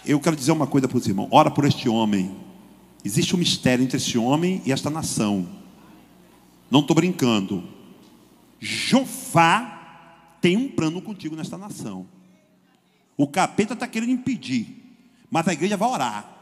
eu quero dizer uma coisa para os irmãos. Ora por este homem. Existe um mistério entre esse homem e esta nação. Não estou brincando. Jofá tem um plano contigo nesta nação. O capeta está querendo impedir, mas a igreja vai orar.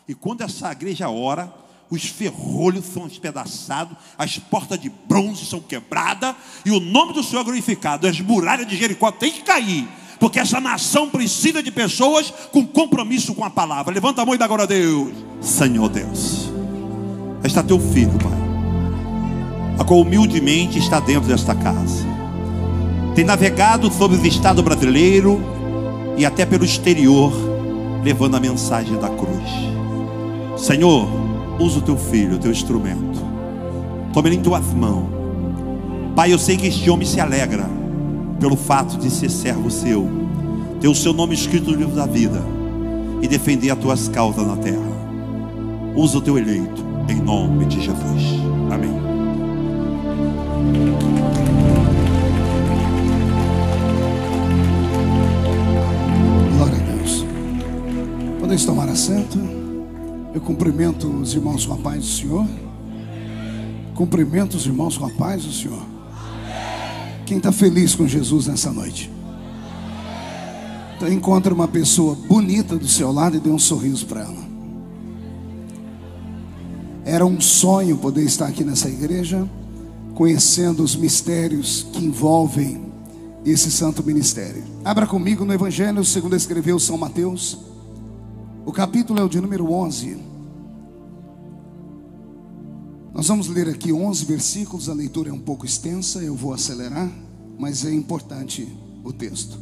E quando essa igreja ora, os ferrolhos são despedaçados, as portas de bronze são quebradas, e o nome do Senhor é glorificado. As muralhas de Jericó têm que cair, porque essa nação precisa de pessoas com compromisso com a palavra. Levanta a mão e dá glória a Deus. Senhor Deus, está teu filho, Pai, a qual humildemente está dentro desta casa. Tem navegado sobre o estado brasileiro e até pelo exterior, levando a mensagem da cruz. Senhor, usa o teu filho, o teu instrumento. Tome ele em tuas mãos. Pai, eu sei que este homem se alegra pelo fato de ser servo seu, ter o seu nome escrito no livro da vida e defender as tuas causas na terra. Usa o teu eleito, em nome de Jesus. Amém. Glória a Deus. Podem tomar assento. Eu cumprimento os irmãos com a paz do Senhor. Cumprimento os irmãos com a paz do Senhor. Quem está feliz com Jesus nessa noite? Então encontre uma pessoa bonita do seu lado e dê um sorriso para ela. Era um sonho poder estar aqui nessa igreja, conhecendo os mistérios que envolvem esse santo ministério. Abra comigo no Evangelho segundo escreveu São Mateus. O capítulo é o de número 11. Nós vamos ler aqui 11 versículos. A leitura é um pouco extensa, eu vou acelerar, mas é importante o texto.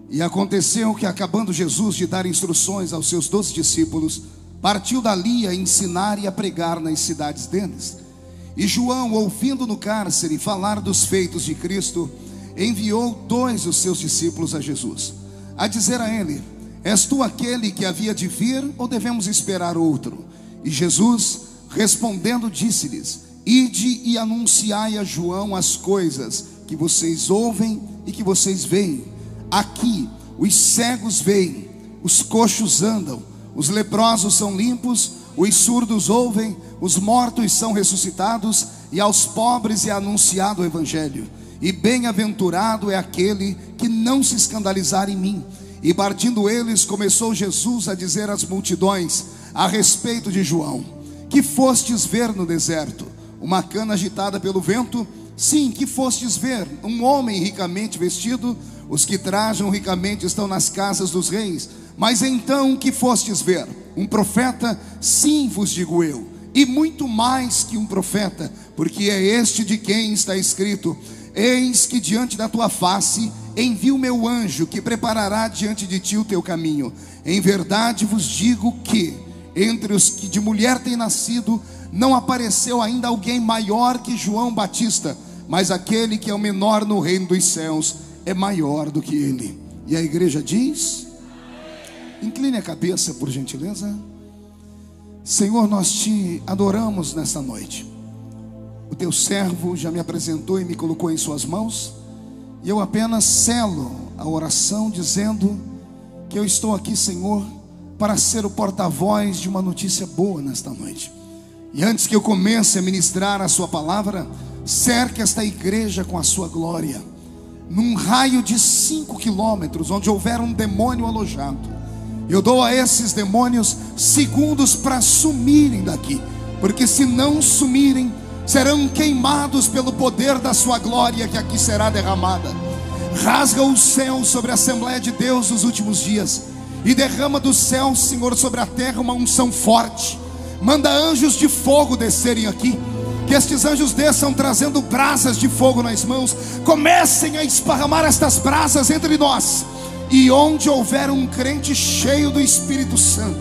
E aconteceu que, acabando Jesus de dar instruções aos seus 12 discípulos, partiu dali a ensinar e a pregar nas cidades deles. E João, ouvindo no cárcere falar dos feitos de Cristo, enviou 2 dos seus discípulos a Jesus, a dizer a ele: és tu aquele que havia de vir, ou devemos esperar outro? E Jesus, respondendo, disse-lhes: ide e anunciai a João as coisas que vocês ouvem e que vocês veem. Aqui os cegos veem, os coxos andam, os leprosos são limpos, os surdos ouvem, os mortos são ressuscitados, e aos pobres é anunciado o Evangelho. E bem-aventurado é aquele que não se escandalizar em mim. E partindo eles, começou Jesus a dizer às multidões a respeito de João: que fostes ver no deserto? Uma cana agitada pelo vento? Sim, que fostes ver? Um homem ricamente vestido? Os que trajam ricamente estão nas casas dos reis. Mas então, que fostes ver? Um profeta? Sim, vos digo eu, e muito mais que um profeta, porque é este de quem está escrito: eis que diante da tua face envio o meu anjo, que preparará diante de ti o teu caminho. Em verdade vos digo que entre os que de mulher têm nascido, não apareceu ainda alguém maior que João Batista, mas aquele que é o menor no reino dos céus é maior do que ele. E a igreja diz: incline a cabeça, por gentileza. Senhor, nós te adoramos nesta noite. O teu servo já me apresentou e me colocou em suas mãos, e eu apenas selo a oração dizendo que eu estou aqui, Senhor, para ser o porta-voz de uma notícia boa nesta noite. E antes que eu comece a ministrar a sua palavra, cerque esta igreja com a sua glória, num raio de 5 quilômetros, onde houver um demônio alojado. Eu dou a esses demônios segundos para sumirem daqui, porque se não sumirem, serão queimados pelo poder da sua glória que aqui será derramada. Rasga o céu sobre a Assembleia de Deus nos últimos dias, e derrama do céu, Senhor, sobre a terra uma unção forte. Manda anjos de fogo descerem aqui, que estes anjos desçam trazendo brasas de fogo nas mãos. Comecem a esparramar estas brasas entre nós, e onde houver um crente cheio do Espírito Santo,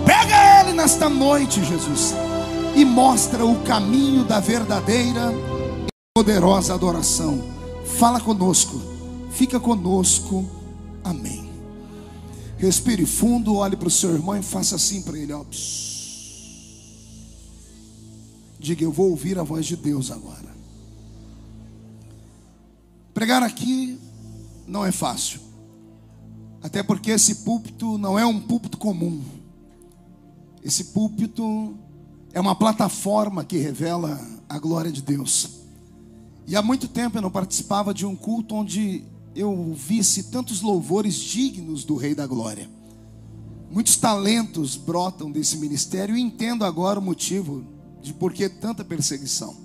pega ele nesta noite, Jesus, e mostra o caminho da verdadeira e poderosa adoração. Fala conosco, fica conosco. Amém. Respire fundo, olhe para o seu irmão e faça assim para ele, ó. Diga: eu vou ouvir a voz de Deus agora. Pregar aqui não é fácil. Até porque esse púlpito não é um púlpito comum. Esse púlpito é uma plataforma que revela a glória de Deus. E há muito tempo eu não participava de um culto onde eu visse tantos louvores dignos do Rei da Glória. Muitos talentos brotam desse ministério e entendo agora o motivo de por que tanta perseguição.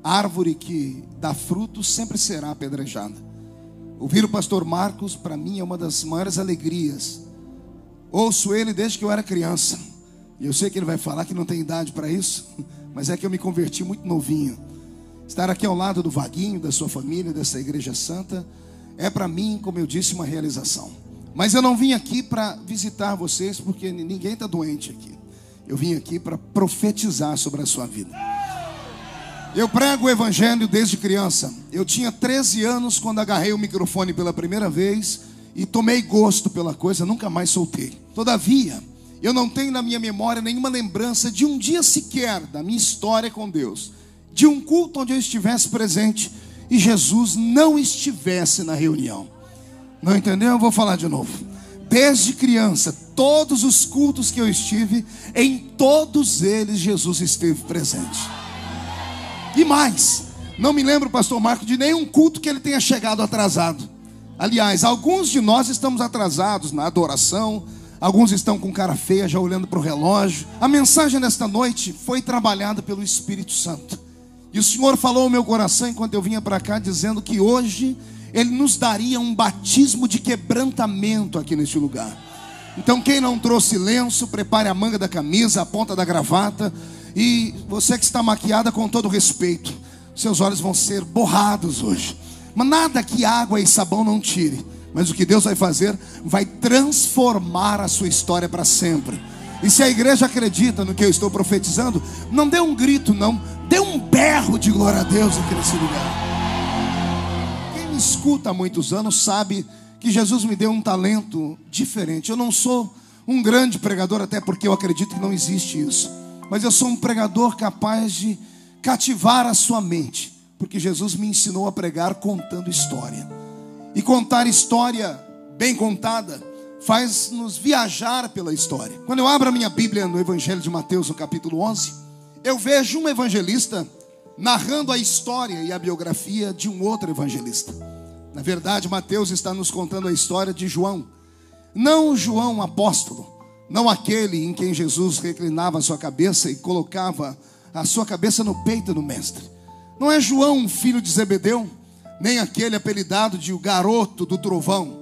Árvore que dá fruto sempre será apedrejada. Ouvir o pastor Marcos, para mim, é uma das maiores alegrias. Ouço ele desde que eu era criança. E eu sei que ele vai falar que não tem idade para isso, mas é que eu me converti muito novinho. Estar aqui ao lado do Vaguinho, da sua família, dessa igreja santa, é para mim, como eu disse, uma realização. Mas eu não vim aqui para visitar vocês, porque ninguém está doente aqui. Eu vim aqui para profetizar sobre a sua vida. Eu prego o evangelho desde criança. Eu tinha 13 anos quando agarrei o microfone pela primeira vez e tomei gosto pela coisa, nunca mais soltei. Todavia, eu não tenho na minha memória nenhuma lembrança de um dia sequer da minha história com Deus, de um culto onde eu estivesse presente e Jesus não estivesse na reunião. Não entendeu? Eu vou falar de novo. Desde criança, todos os cultos que eu estive, em todos eles Jesus esteve presente. E mais, não me lembro, pastor Marco, de nenhum culto que ele tenha chegado atrasado. Aliás, alguns de nós estamos atrasados na adoração, alguns estão com cara feia já olhando para o relógio. A mensagem desta noite foi trabalhada pelo Espírito Santo. E o Senhor falou ao meu coração enquanto eu vinha para cá, dizendo que hoje Ele nos daria um batismo de quebrantamento aqui neste lugar. Então quem não trouxe lenço, prepare a manga da camisa, a ponta da gravata. E você que está maquiada, com todo respeito, seus olhos vão ser borrados hoje. Mas nada que água e sabão não tire. Mas o que Deus vai fazer, vai transformar a sua história para sempre. E se a igreja acredita no que eu estou profetizando, não dê um grito não, dê um berro de glória a Deus aqui nesse lugar. Quem me escuta há muitos anos sabe que Jesus me deu um talento diferente. Eu não sou um grande pregador, até porque eu acredito que não existe isso. Mas eu sou um pregador capaz de cativar a sua mente, porque Jesus me ensinou a pregar contando história. E contar história bem contada faz-nos viajar pela história. Quando eu abro a minha Bíblia no Evangelho de Mateus, no capítulo 11, eu vejo um evangelista narrando a história e a biografia de um outro evangelista. Na verdade, Mateus está nos contando a história de João. Não João apóstolo, não aquele em quem Jesus reclinava a sua cabeça e colocava a sua cabeça no peito do mestre. Não é João, filho de Zebedeu, nem aquele apelidado de o garoto do trovão.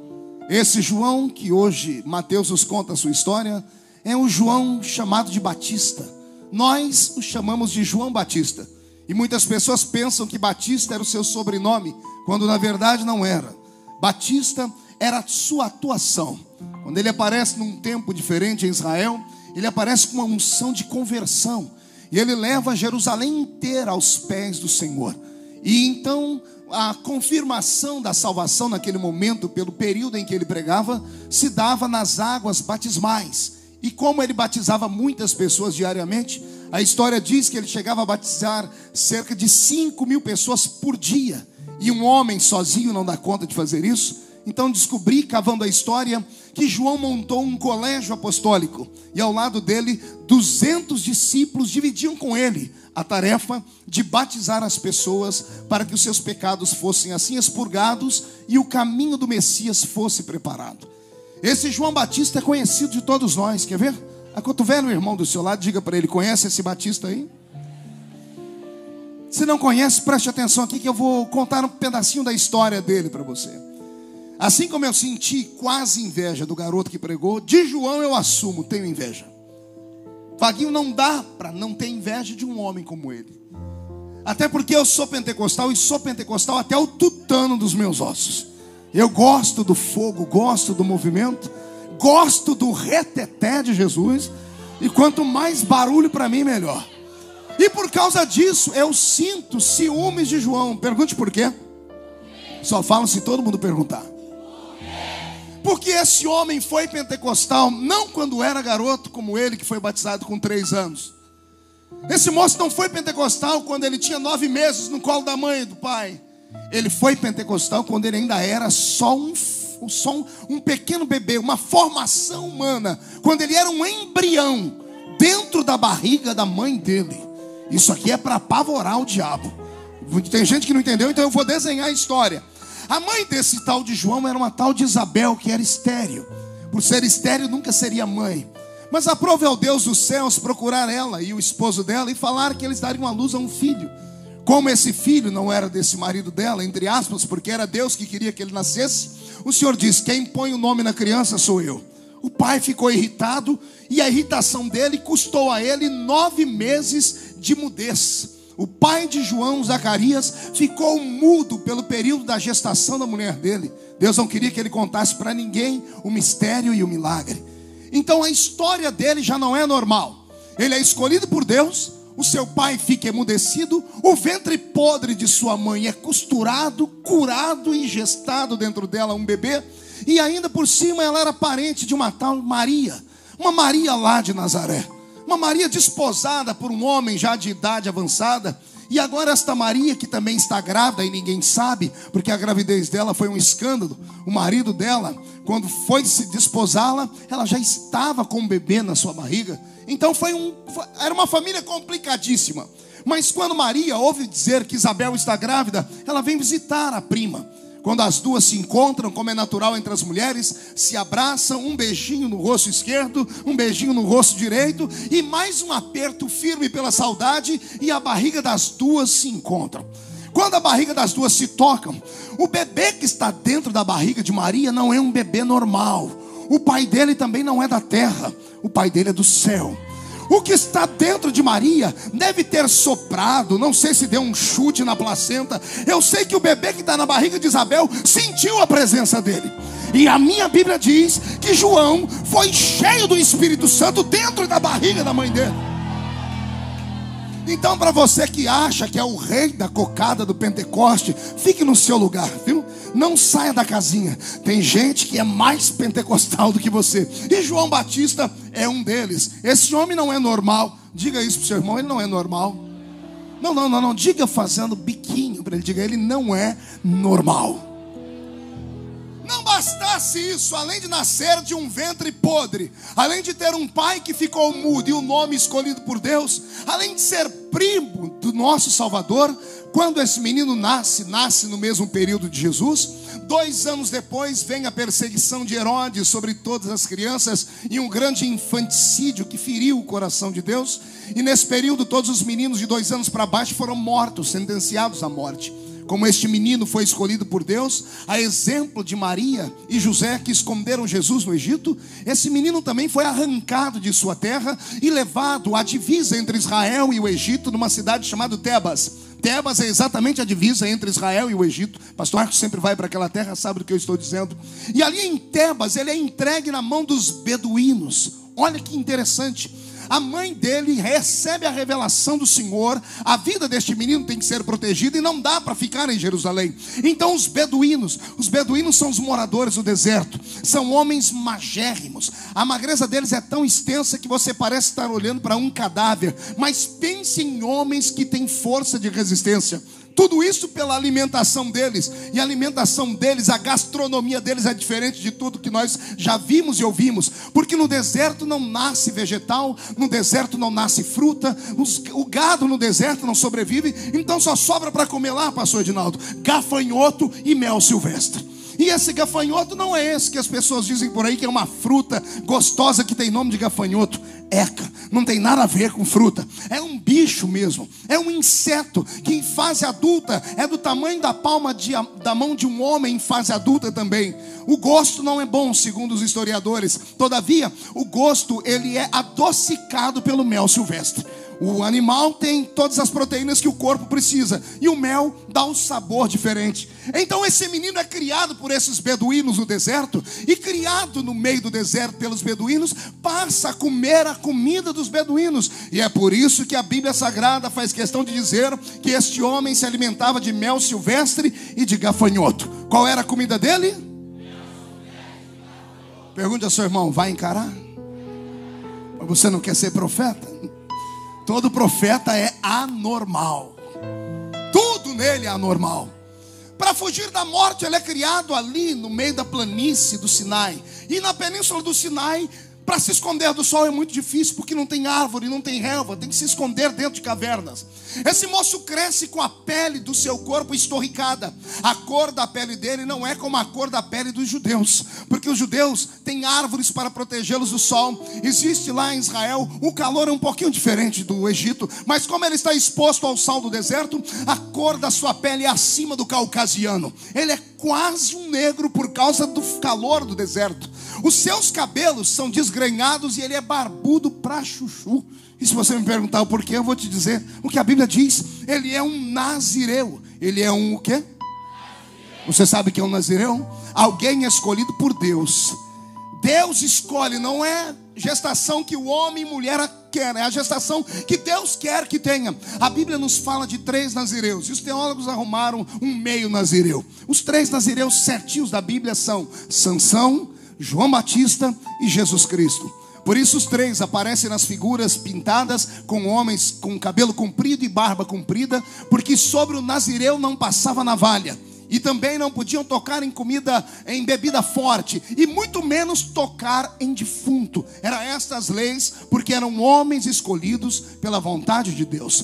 Esse João, que hoje Mateus nos conta a sua história, é um João chamado de Batista. Nós o chamamos de João Batista. E muitas pessoas pensam que Batista era o seu sobrenome, quando na verdade não era. Batista era a sua atuação. Quando ele aparece num tempo diferente em Israel, ele aparece com uma unção de conversão. E ele leva Jerusalém inteira aos pés do Senhor. E então a confirmação da salvação naquele momento, pelo período em que ele pregava, se dava nas águas batismais. E como ele batizava muitas pessoas diariamente, a história diz que ele chegava a batizar cerca de 5.000 pessoas por dia. E um homem sozinho não dá conta de fazer isso. Então descobri, cavando a história, que João montou um colégio apostólico. E ao lado dele, 200 discípulos dividiam com ele a tarefa de batizar as pessoas para que os seus pecados fossem assim expurgados e o caminho do Messias fosse preparado. Esse João Batista é conhecido de todos nós. Quer ver? Acotovela o irmão do seu lado, diga para ele: conhece esse Batista aí? Se não conhece, preste atenção aqui que eu vou contar um pedacinho da história dele para você. Assim como eu senti quase inveja do garoto que pregou, de João eu assumo, tenho inveja. Vaguinho, não dá para não ter inveja de um homem como ele. Até porque eu sou pentecostal, e sou pentecostal até o tutano dos meus ossos. Eu gosto do fogo, gosto do movimento, gosto do reteté de Jesus. E quanto mais barulho para mim, melhor. E por causa disso, eu sinto ciúmes de João. Pergunte por quê? Só falam se todo mundo perguntar. Porque esse homem foi pentecostal não quando era garoto, como ele que foi batizado com 3 anos. Esse moço não foi pentecostal quando ele tinha 9 meses no colo da mãe e do pai. Ele foi pentecostal quando ele ainda era só um um pequeno bebê, uma formação humana, quando ele era um embrião dentro da barriga da mãe dele. Isso aqui é para apavorar o diabo. Tem gente que não entendeu, então eu vou desenhar a história. A mãe desse tal de João era uma tal de Isabel, que era estéril. Por ser estéril nunca seria mãe. Mas aprove ao Deus dos céus procurar ela e o esposo dela e falar que eles dariam à luz a um filho. Como esse filho não era desse marido dela, entre aspas, porque era Deus que queria que ele nascesse, o Senhor disse: quem põe o nome na criança sou eu. O pai ficou irritado e a irritação dele custou a ele 9 meses de mudez. O pai de João, Zacarias, ficou mudo pelo período da gestação da mulher dele. Deus não queria que ele contasse para ninguém o mistério e o milagre. Então a história dele já não é normal. Ele é escolhido por Deus, o seu pai fica emudecido, o ventre podre de sua mãe é costurado, curado e gestado dentro dela um bebê. E ainda por cima ela era parente de uma tal Maria, uma Maria lá de Nazaré. Uma Maria desposada por um homem já de idade avançada. E agora esta Maria, que também está grávida e ninguém sabe, porque a gravidez dela foi um escândalo. O marido dela, quando foi se desposá-la, ela já estava com um bebê na sua barriga. Então era uma família complicadíssima. Mas quando Maria ouve dizer que Isabel está grávida, ela vem visitar a prima. Quando as duas se encontram, como é natural entre as mulheres, se abraçam, um beijinho no rosto esquerdo, um beijinho no rosto direito, e mais um aperto firme pela saudade, e a barriga das duas se encontram. Quando a barriga das duas se tocam, o bebê que está dentro da barriga de Maria não é um bebê normal. O pai dele também não é da terra, o pai dele é do céu. O que está dentro de Maria deve ter soprado, não sei se deu um chute na placenta. Eu sei que o bebê que está na barriga de Isabel sentiu a presença dele. E a minha Bíblia diz que João foi cheio do Espírito Santo dentro da barriga da mãe dele. Então, para você que acha que é o rei da cocada do Pentecoste, fique no seu lugar, viu? Não saia da casinha. Tem gente que é mais pentecostal do que você. E João Batista é um deles. Esse homem não é normal. Diga isso para o seu irmão, ele não é normal. Não. Diga fazendo biquinho para ele. Diga, ele não é normal. Não bastasse isso, além de nascer de um ventre podre, além de ter um pai que ficou mudo e um nome escolhido por Deus, além de ser primo do nosso Salvador, quando esse menino nasce no mesmo período de Jesus, 2 anos depois vem a perseguição de Herodes sobre todas as crianças e um grande infanticídio que feriu o coração de Deus. E nesse período todos os meninos de 2 anos para baixo foram mortos, sentenciados à morte. Como este menino foi escolhido por Deus, a exemplo de Maria e José que esconderam Jesus no Egito, esse menino também foi arrancado de sua terra e levado à divisa entre Israel e o Egito, numa cidade chamada Tebas. Tebas é exatamente a divisa entre Israel e o Egito. Pastor Marcos sempre vai para aquela terra, sabe do que eu estou dizendo. E ali em Tebas ele é entregue na mão dos beduínos. Olha que interessante. A mãe dele recebe a revelação do Senhor. A vida deste menino tem que ser protegida e não dá para ficar em Jerusalém. Então os beduínos são os moradores do deserto. São homens magérrimos. A magreza deles é tão extensa que você parece estar olhando para um cadáver. Mas pense em homens que têm força de resistência. Tudo isso pela alimentação deles. E a alimentação deles, a gastronomia deles é diferente de tudo que nós já vimos e ouvimos. Porque no deserto não nasce vegetal, no deserto não nasce fruta, o gado no deserto não sobrevive. Então só sobra para comer lá, pastor Edinaldo, gafanhoto e mel silvestre. E esse gafanhoto não é esse que as pessoas dizem por aí que é uma fruta gostosa que tem nome de gafanhoto. Eca, não tem nada a ver com fruta. É um bicho mesmo. É um inseto que em fase adulta é do tamanho da palma da mão de um homem em fase adulta também. O gosto não é bom, segundo os historiadores. Todavia, o gosto ele é adocicado pelo mel silvestre. O animal tem todas as proteínas que o corpo precisa. E o mel dá um sabor diferente. Então esse menino é criado por esses beduínos no deserto. E criado no meio do deserto pelos beduínos, passa a comer a comida dos beduínos. E é por isso que a Bíblia Sagrada faz questão de dizer que este homem se alimentava de mel silvestre e de gafanhoto. Qual era a comida dele? Pergunte ao seu irmão, vai encarar? Mas você não quer ser profeta? Todo profeta é anormal. Tudo nele é anormal. Para fugir da morte, ele é criado ali no meio da planície do Sinai. E na península do Sinai, para se esconder do sol é muito difícil, porque não tem árvore, não tem relva, tem que se esconder dentro de cavernas. Esse moço cresce com a pele do seu corpo estorricada. A cor da pele dele não é como a cor da pele dos judeus, porque os judeus têm árvores para protegê-los do sol. Existe lá em Israel, o calor é um pouquinho diferente do Egito, mas como ele está exposto ao sol do deserto, a cor da sua pele é acima do caucasiano. Ele é quase um negro por causa do calor do deserto. Os seus cabelos são desgrenhados e ele é barbudo pra chuchu. E se você me perguntar o porquê, eu vou te dizer o que a Bíblia diz. Ele é um nazireu. Ele é um o quê? Você sabe o que é um nazireu? Alguém escolhido por Deus. Deus escolhe, não é gestação que o homem e mulher quer, é a gestação que Deus quer que tenha. A Bíblia nos fala de 3 nazireus, e os teólogos arrumaram um meio nazireu. Os 3 nazireus certinhos da Bíblia são Sansão, João Batista e Jesus Cristo. Por isso os 3 aparecem nas figuras pintadas com homens com cabelo comprido e barba comprida, porque sobre o nazireu não passava navalha. E também não podiam tocar em comida, em bebida forte, e muito menos tocar em defunto. Eram estas leis, porque eram homens escolhidos pela vontade de Deus.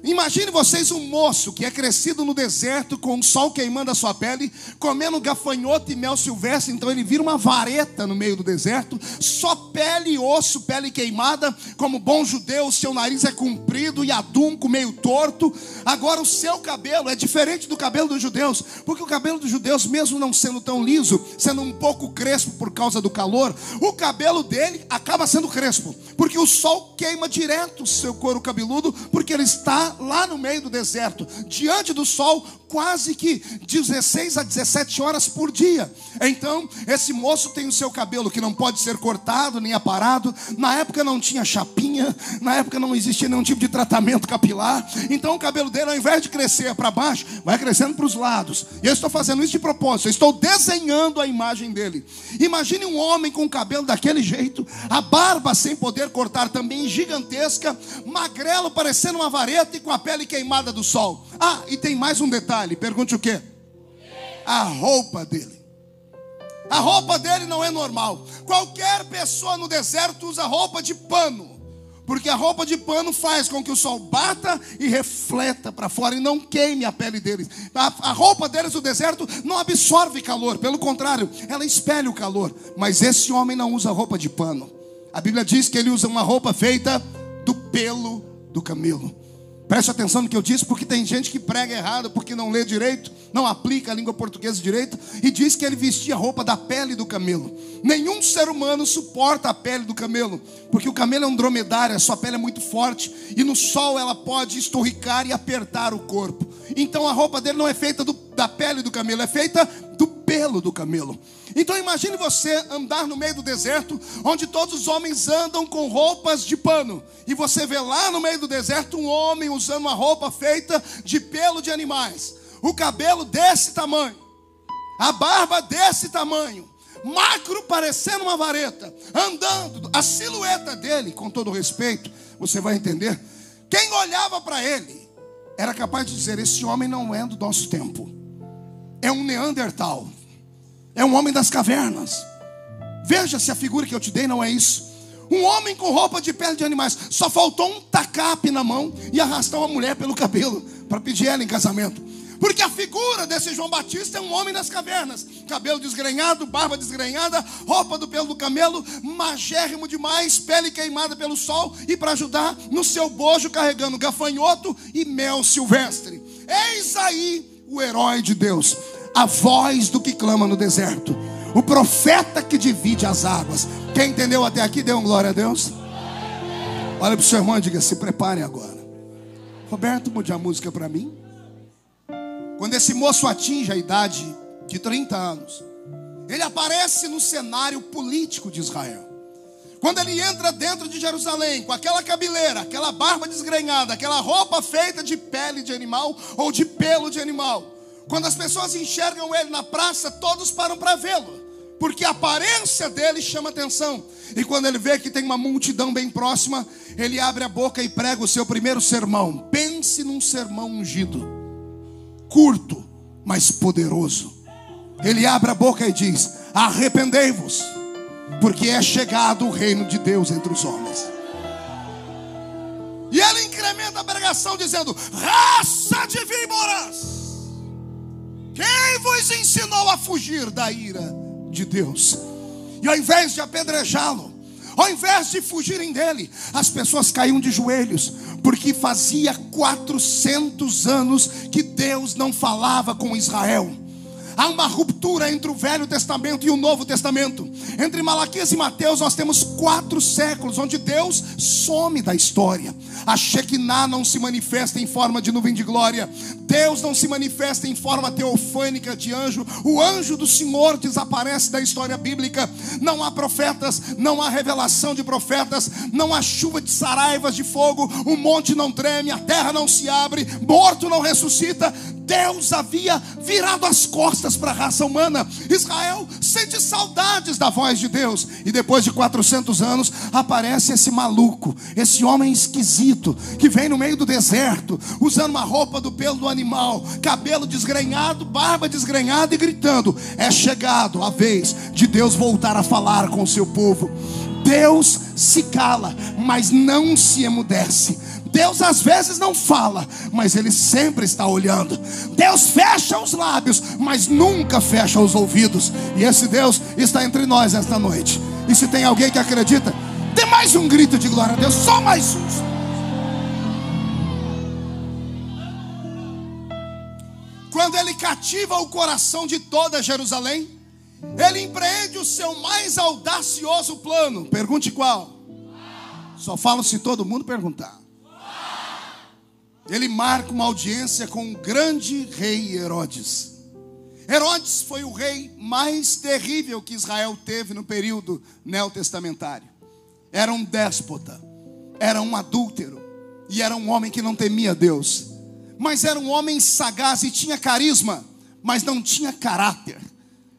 Imagine vocês um moço que é crescido no deserto, com o sol queimando a sua pele, comendo gafanhoto e mel silvestre. Então ele vira uma vareta no meio do deserto, só pele e osso, pele queimada. Como bom judeu, o seu nariz é comprido e adunco, meio torto. Agora o seu cabelo é diferente do cabelo dos judeus, porque o cabelo dos judeus, mesmo não sendo tão liso, sendo um pouco crespo por causa do calor, o cabelo dele acaba sendo crespo, porque o sol queima direto o seu couro cabeludo, porque ele está lá no meio do deserto, diante do sol, quase que 16 a 17 horas por dia. Então esse moço tem o seu cabelo que não pode ser cortado nem aparado. Na época não tinha chapinha, na época não existia nenhum tipo de tratamento capilar. Então o cabelo dele, ao invés de crescer para baixo, vai crescendo para os lados. E eu estou fazendo isso de propósito, eu estou desenhando a imagem dele. Imagine um homem com o cabelo daquele jeito, a barba sem poder cortar também gigantesca, magrelo parecendo uma vareta e com a pele queimada do sol. Ah, e tem mais um detalhe, pergunte o quê? A roupa dele. A roupa dele não é normal. Qualquer pessoa no deserto usa roupa de pano, porque a roupa de pano faz com que o sol bata e refleta para fora e não queime a pele deles. A roupa deles no deserto não absorve calor, pelo contrário, ela espelha o calor. Mas esse homem não usa roupa de pano. A Bíblia diz que ele usa uma roupa feita do pelo do camelo. Preste atenção no que eu disse, porque tem gente que prega errado, porque não lê direito, não aplica a língua portuguesa direito, e diz que ele vestia a roupa da pele do camelo. Nenhum ser humano suporta a pele do camelo, porque o camelo é um dromedário, a sua pele é muito forte, e no sol ela pode estorricar e apertar o corpo. Então a roupa dele não é feita da pele do camelo, é feita do pelo do camelo. Então imagine você andar no meio do deserto, onde todos os homens andam com roupas de pano, e você vê lá no meio do deserto um homem usando uma roupa feita de pelo de animais, o cabelo desse tamanho, a barba desse tamanho, magro parecendo uma vareta, andando, a silhueta dele, com todo respeito, você vai entender, quem olhava para ele era capaz de dizer: esse homem não é do nosso tempo, é um Neandertal, é um homem das cavernas. Veja se a figura que eu te dei não é isso. Um homem com roupa de pele de animais. Só faltou um tacape na mão e arrastar uma mulher pelo cabelo para pedir ela em casamento. Porque a figura desse João Batista é um homem das cavernas. Cabelo desgrenhado, barba desgrenhada, roupa do pelo do camelo, magérrimo demais, pele queimada pelo sol, e para ajudar, no seu bojo carregando gafanhoto e mel silvestre. Eis aí o herói de Deus, a voz do que clama no deserto, o profeta que divide as águas. Quem entendeu até aqui, dê um glória a Deus. Olha para o seu irmão e diga: se prepare agora. Roberto, mude a música para mim. Quando esse moço atinge a idade de 30 anos, ele aparece no cenário político de Israel. Quando ele entra dentro de Jerusalém, com aquela cabeleira, aquela barba desgrenhada, aquela roupa feita de pele de animal ou de pelo de animal, quando as pessoas enxergam ele na praça, todos param para vê-lo, porque a aparência dele chama atenção. E quando ele vê que tem uma multidão bem próxima, ele abre a boca e prega o seu primeiro sermão. Pense num sermão ungido, curto, mas poderoso. Ele abre a boca e diz: arrependei-vos, porque é chegado o reino de Deus entre os homens. E ele incrementa a pregação dizendo: raça de víboras, quem vos ensinou a fugir da ira de Deus? E ao invés de apedrejá-lo, ao invés de fugirem dele, as pessoas caíam de joelhos, porque fazia 400 anos que Deus não falava com Israel. Há uma ruptura entre o Velho Testamento e o Novo Testamento. Entre Malaquias e Mateus nós temos 4 séculos onde Deus some da história. A Shekinah não se manifesta em forma de nuvem de glória. Deus não se manifesta em forma teofânica de anjo. O anjo do Senhor desaparece da história bíblica. Não há profetas, não há revelação de profetas, não há chuva de saraivas de fogo. O monte não treme, a terra não se abre, morto não ressuscita. Deus havia virado as costas para a raça humana. Israel sente saudades da voz de Deus. E depois de 400 anos aparece esse maluco, esse homem esquisito, que vem no meio do deserto, usando uma roupa do pelo do animal, cabelo desgrenhado, barba desgrenhada, e gritando: é chegado a vez de Deus voltar a falar com o seu povo. Deus se cala, mas não se emudece. Deus às vezes não fala, mas Ele sempre está olhando. Deus fecha os lábios, mas nunca fecha os ouvidos. E esse Deus está entre nós esta noite. E se tem alguém que acredita, dê mais um grito de glória a Deus, só mais um. Quando Ele cativa o coração de toda Jerusalém, Ele empreende o seu mais audacioso plano. Pergunte qual? Só falo se todo mundo perguntar. Ele marca uma audiência com o grande rei Herodes. Herodes foi o rei mais terrível que Israel teve no período neotestamentário. Era um déspota, era um adúltero, e era um homem que não temia Deus. Mas era um homem sagaz e tinha carisma, mas não tinha caráter.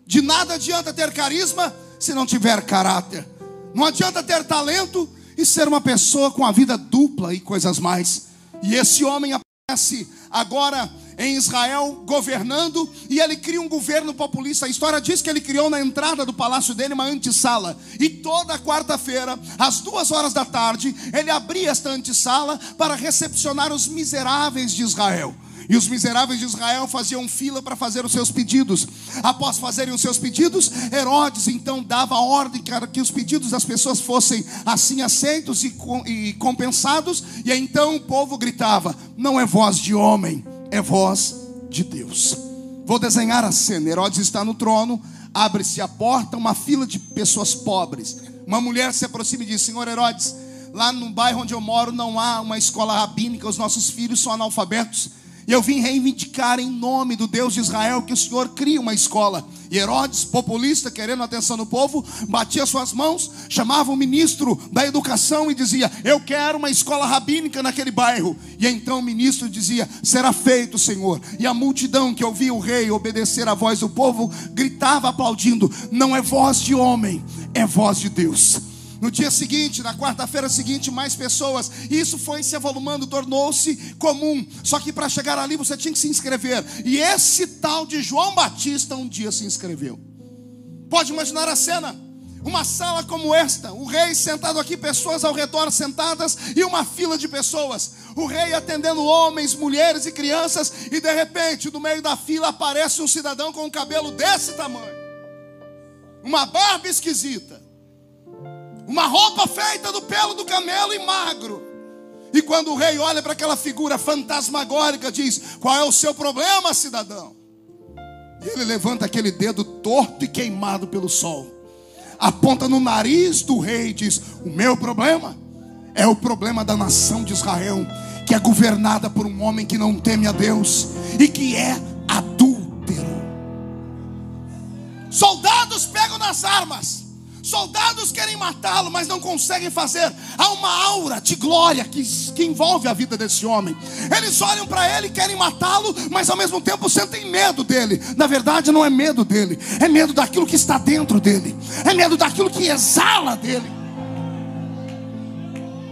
De nada adianta ter carisma se não tiver caráter. Não adianta ter talento e ser uma pessoa com a vida dupla e coisas mais. E esse homem aparece agora em Israel governando, e ele cria um governo populista. A história diz que ele criou na entrada do palácio dele uma antessala, e toda quarta-feira, às 2h da tarde, ele abria esta antessala para recepcionar os miseráveis de Israel. E os miseráveis de Israel faziam fila para fazer os seus pedidos. Após fazerem os seus pedidos, Herodes então dava a ordem para que os pedidos das pessoas fossem assim aceitos e compensados. E então o povo gritava: não é voz de homem, é voz de Deus. Vou desenhar a cena. Herodes está no trono, abre-se a porta, uma fila de pessoas pobres. Uma mulher se aproxima e diz: Senhor Herodes, lá no bairro onde eu moro não há uma escola rabínica, os nossos filhos são analfabetos. E eu vim reivindicar em nome do Deus de Israel que o Senhor crie uma escola. E Herodes, populista, querendo a atenção do povo, batia suas mãos, chamava o ministro da educação e dizia: eu quero uma escola rabínica naquele bairro. E então o ministro dizia: será feito, Senhor. E a multidão que ouvia o rei obedecer à voz do povo gritava aplaudindo: não é voz de homem, é voz de Deus. No dia seguinte, na quarta-feira seguinte, mais pessoas. E isso foi se avolumando, tornou-se comum. Só que para chegar ali você tinha que se inscrever. E esse tal de João Batista um dia se inscreveu. Pode imaginar a cena? Uma sala como esta, o rei sentado aqui, pessoas ao redor sentadas e uma fila de pessoas. O rei atendendo homens, mulheres e crianças. E de repente, no meio da fila aparece um cidadão com um cabelo desse tamanho, uma barba esquisita, uma roupa feita do pelo do camelo e magro. E quando o rei olha para aquela figura fantasmagórica, diz: qual é o seu problema, cidadão? E ele levanta aquele dedo torto e queimado pelo sol, aponta no nariz do rei e diz: o meu problema é o problema da nação de Israel, que é governada por um homem que não teme a Deus e que é adúltero. Soldados pegam nas armas, soldados querem matá-lo, mas não conseguem fazer. Há uma aura de glória que envolve a vida desse homem. Eles olham para ele e querem matá-lo, mas ao mesmo tempo sentem medo dele. Na verdade não é medo dele, é medo daquilo que está dentro dele, é medo daquilo que exala dele.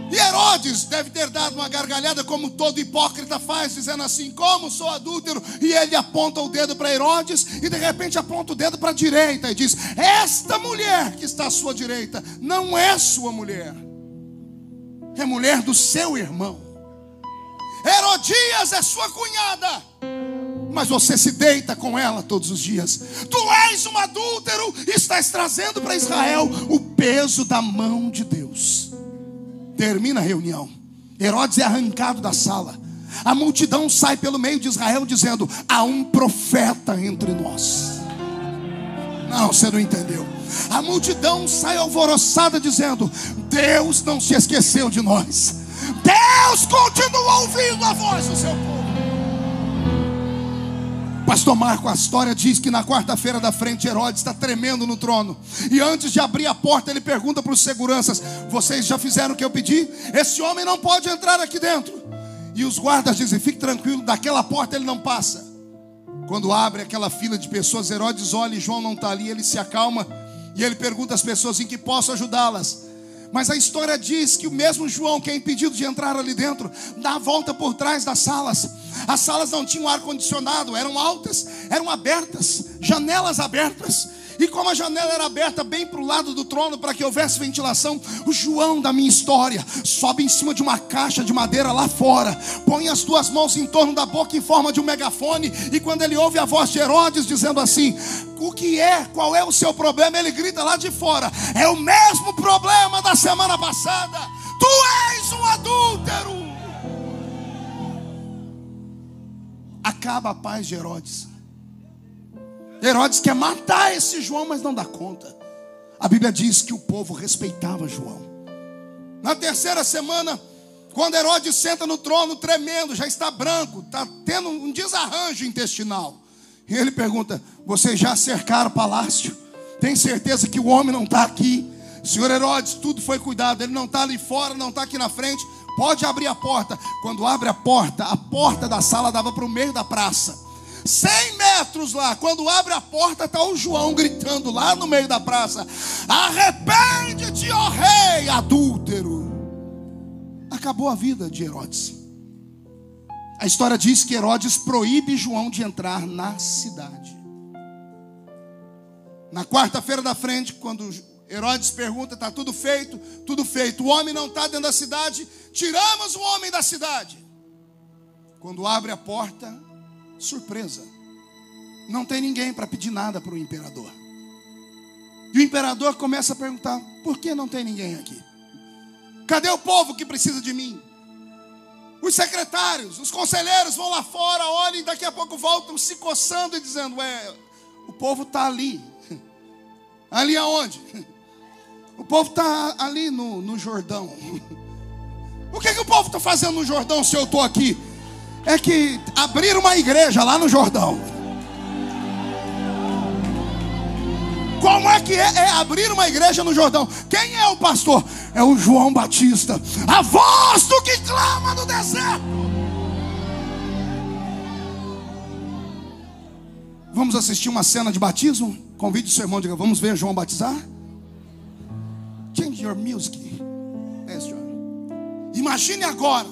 E Herodes deve ter dado uma gargalhada, como todo hipócrita faz, dizendo assim: como sou adúltero? E ele aponta o dedo para Herodes, e de repente aponta o dedo para a direita e diz: esta mulher que está à sua direita não é sua mulher, é mulher do seu irmão. Herodias é sua cunhada, mas você se deita com ela todos os dias. Tu és um adúltero e estás trazendo para Israel o peso da mão de Deus. Termina a reunião, Herodes é arrancado da sala. A multidão sai pelo meio de Israel dizendo: há um profeta entre nós. Não, você não entendeu. A multidão sai alvoroçada dizendo: Deus não se esqueceu de nós. Deus continua ouvindo a voz do seu povo. Pastor Marco, a história diz que na quarta-feira da frente, Herodes está tremendo no trono. E antes de abrir a porta, ele pergunta para os seguranças: vocês já fizeram o que eu pedi? Esse homem não pode entrar aqui dentro. E os guardas dizem: fique tranquilo, daquela porta ele não passa. Quando abre aquela fila de pessoas, Herodes olha e João não está ali. Ele se acalma e ele pergunta às pessoas: em que posso ajudá-las? Mas a história diz que o mesmo João, que é impedido de entrar ali dentro, dá a volta por trás das salas. As salas não tinham ar-condicionado, eram altas, eram abertas, janelas abertas. E como a janela era aberta bem para o lado do trono, para que houvesse ventilação, o João da minha história sobe em cima de uma caixa de madeira lá fora, põe as duas mãos em torno da boca em forma de um megafone. E quando ele ouve a voz de Herodes dizendo assim: o que é? Qual é o seu problema? Ele grita lá de fora: é o mesmo problema da semana passada. Tu és um adúltero. Acaba a paz de Herodes. Herodes quer matar esse João, mas não dá conta. A Bíblia diz que o povo respeitava João. Na terceira semana, quando Herodes senta no trono tremendo, já está branco, está tendo um desarranjo intestinal, e ele pergunta: vocês já cercaram o palácio? Tem certeza que o homem não está aqui? Senhor Herodes, tudo foi cuidado, ele não está ali fora, não está aqui na frente. Pode abrir a porta. Quando abre a porta da sala dava para o meio da praça, 100 metros lá. Quando abre a porta, está o João gritando lá no meio da praça: arrepende-te, ó rei adúltero. Acabou a vida de Herodes. A história diz que Herodes proíbe João de entrar na cidade. Na quarta-feira da frente, quando Herodes pergunta: está tudo feito? Tudo feito. O homem não está dentro da cidade. Tiramos o homem da cidade. Quando abre a porta, surpresa, não tem ninguém para pedir nada para o imperador. E o imperador começa a perguntar: por que não tem ninguém aqui? Cadê o povo que precisa de mim? Os secretários, os conselheiros vão lá fora, olham e daqui a pouco voltam se coçando e dizendo: o povo está ali. Ali aonde? O povo está ali no Jordão. O que o povo está fazendo no Jordão se eu estou aqui? É que abriram uma igreja lá no Jordão. Como é que é abrir uma igreja no Jordão? Quem é o pastor? É o João Batista, a voz do que clama no deserto. Vamos assistir uma cena de batismo? Convide o seu irmão e diga: vamos ver João batizar? Change your music. Yes, John. Imagine agora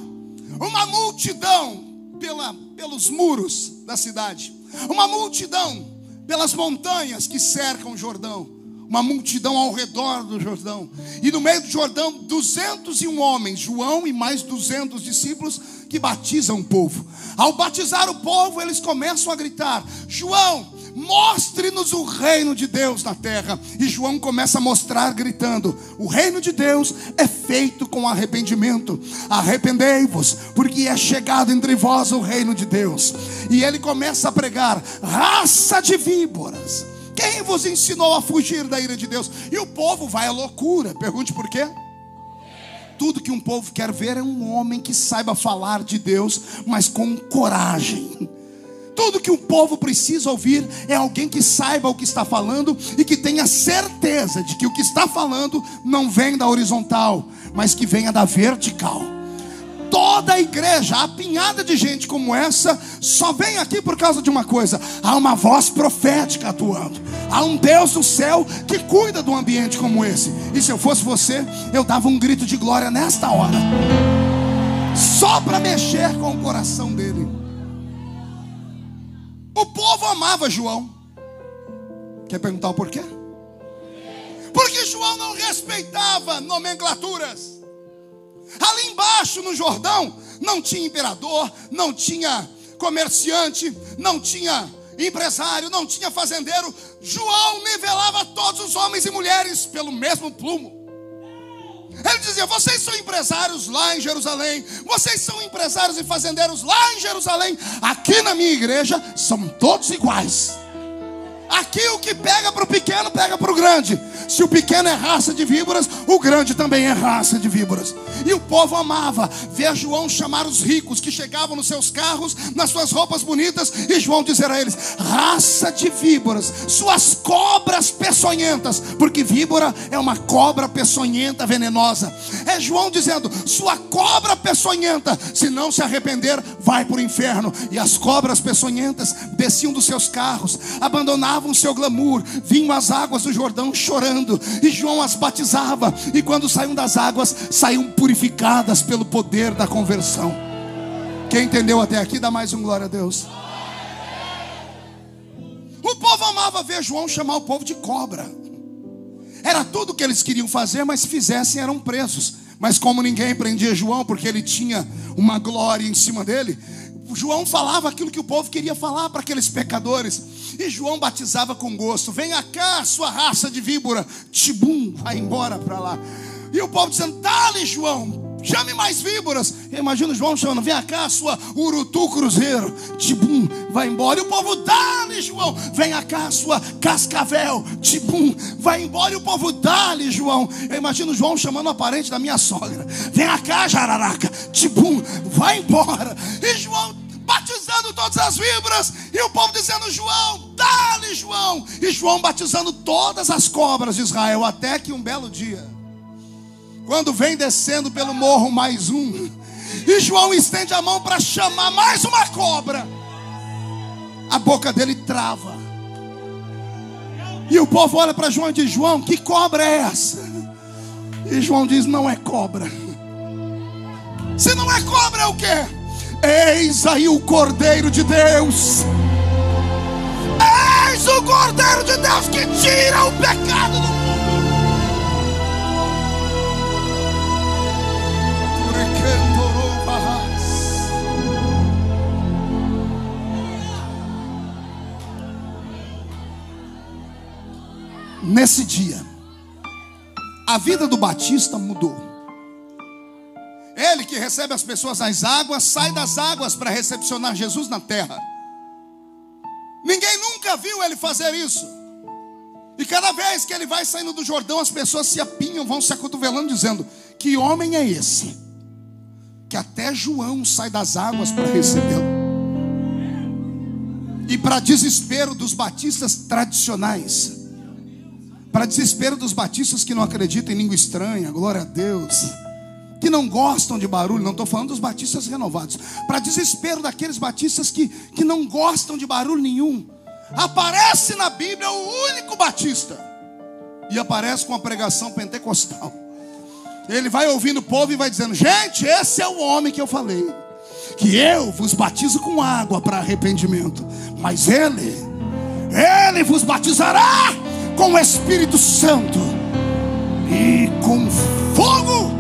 uma multidão pelos muros da cidade, uma multidão pelas montanhas que cercam o Jordão, uma multidão ao redor do Jordão, e no meio do Jordão 201 homens, João e mais 200 discípulos que batizam o povo. Ao batizar o povo, eles começam a gritar: João, mostre-nos o reino de Deus na terra. E João começa a mostrar gritando: o reino de Deus é feito com arrependimento. Arrependei-vos, porque é chegado entre vós o reino de Deus. E ele começa a pregar: raça de víboras, quem vos ensinou a fugir da ira de Deus? E o povo vai à loucura. Pergunte por quê? Tudo que um povo quer ver é um homem que saiba falar de Deus, mas com coragem. Tudo que o povo precisa ouvir é alguém que saiba o que está falando e que tenha certeza de que o que está falando não vem da horizontal, mas que venha da vertical. toda a igreja, apinhada de gente como essa, só vem aqui por causa de uma coisa: há uma voz profética atuando, há um Deus do céu que cuida de um ambiente como esse. E se eu fosse você, eu dava um grito de glória nesta hora, só para mexer com o coração dele. O povo amava João. Quer perguntar o porquê? Porque João não respeitava nomenclaturas. Ali embaixo no Jordão não tinha imperador, não tinha comerciante, não tinha empresário, não tinha fazendeiro. João nivelava todos os homens e mulheres pelo mesmo plumo. Ele dizia: vocês são empresários lá em Jerusalém, vocês são empresários e fazendeiros lá em Jerusalém, aqui na minha igreja são todos iguais. Aqui o que pega para o pequeno, pega para o grande. Se o pequeno é raça de víboras, o grande também é raça de víboras. E o povo amava ver João chamar os ricos que chegavam nos seus carros, nas suas roupas bonitas, e João dizer a eles: raça de víboras, suas cobras peçonhentas. Porque víbora é uma cobra peçonhenta, venenosa. É João dizendo: sua cobra peçonhenta, se não se arrepender, vai para o inferno. E as cobras peçonhentas desciam dos seus carros, abandonavam o seu glamour, vinham às águas do Jordão chorando, e João as batizava, e quando saíam das águas, saíam purificadas pelo poder da conversão. Quem entendeu até aqui, dá mais um glória a Deus. O povo amava ver João chamar o povo de cobra. Era tudo o que eles queriam fazer, mas se fizessem eram presos. Mas como ninguém prendia João, porque ele tinha uma glória em cima dele, João falava aquilo que o povo queria falar para aqueles pecadores. E João batizava com gosto: venha cá, sua raça de víbora. Tibum, vai embora para lá. E o povo dizendo: dá-lhe, João, chame mais víboras. Eu imagino João chamando: venha cá, sua urutu cruzeiro. Tibum, vai embora. E o povo: dá-lhe, João, venha cá, sua cascavel. Tibum, vai embora. E o povo: dá-lhe, João. Eu imagino João chamando a parente da minha sogra: venha cá, jararaca. Tibum, vai embora. E João batizando todas as víboras, e o povo dizendo: João, dá-lhe, João. E João batizando todas as cobras de Israel. Até que um belo dia, quando vem descendo pelo morro mais um, e João estende a mão para chamar mais uma cobra, a boca dele trava. E o povo olha para João e diz: João, que cobra é essa? E João diz: não é cobra. Se não é cobra, é o quê? Eis aí o Cordeiro de Deus. Eis o Cordeiro de Deus que tira o pecado do mundo. Nesse dia, a vida do Batista mudou. Ele que recebe as pessoas nas águas, sai das águas para recepcionar Jesus na terra. Ninguém nunca viu ele fazer isso. E cada vez que ele vai saindo do Jordão, as pessoas se apinham, vão se acotovelando, dizendo: que homem é esse? Que até João sai das águas para recebê-lo. E para desespero dos batistas tradicionais, para desespero dos batistas que não acreditam em língua estranha, glória a Deus, que não gostam de barulho, não estou falando dos batistas renovados, para desespero daqueles batistas que não gostam de barulho nenhum, aparece na Bíblia o único batista, e aparece com a pregação pentecostal. Ele vai ouvindo o povo e vai dizendo: gente, esse é o homem que eu falei, que eu vos batizo com água para arrependimento, mas ele vos batizará com o Espírito Santo e com fogo.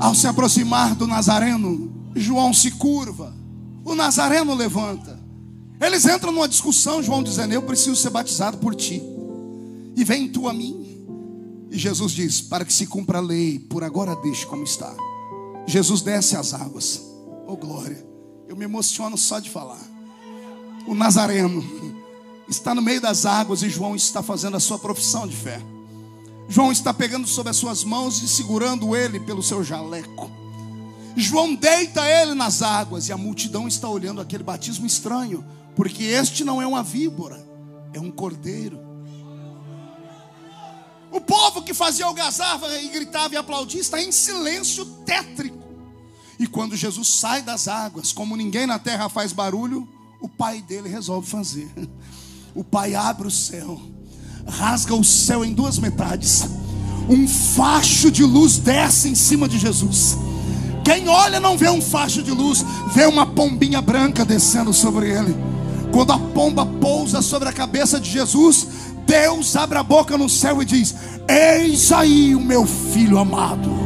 Ao se aproximar do Nazareno, João se curva, o Nazareno levanta. Eles entram numa discussão, João dizendo: eu preciso ser batizado por ti, e vem tu a mim. E Jesus diz: para que se cumpra a lei, por agora deixe como está. Jesus desce as águas. Oh glória, eu me emociono só de falar. O Nazareno está no meio das águas e João está fazendo a sua profissão de fé. João está pegando sobre as suas mãos e segurando ele pelo seu jaleco. João deita ele nas águas, e a multidão está olhando aquele batismo estranho, porque este não é uma víbora, é um cordeiro. O povo que fazia algazarra e gritava e aplaudia está em silêncio tétrico. E quando Jesus sai das águas, como ninguém na terra faz barulho, o pai dele resolve fazer. O pai abre o céu, rasga o céu em duas metades. Um facho de luz desce em cima de Jesus. Quem olha não vê um facho de luz, vê uma pombinha branca descendo sobre ele. Quando a pomba pousa sobre a cabeça de Jesus, Deus abre a boca no céu e diz: eis aí o meu filho amado.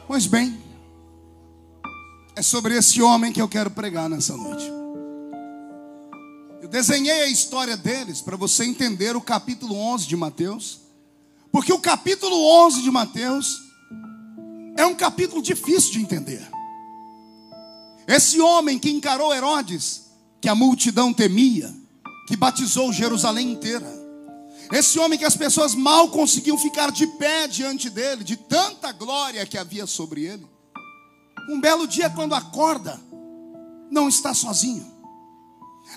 Pois bem, é sobre esse homem que eu quero pregar nessa noite. Eu desenhei a história deles para você entender o capítulo 11 de Mateus, porque o capítulo 11 de Mateus é um capítulo difícil de entender. Esse homem que encarou Herodes, que a multidão temia, que batizou Jerusalém inteira, esse homem que as pessoas mal conseguiam ficar de pé diante dele, de tanta glória que havia sobre ele. Um belo dia, quando acorda, não está sozinho.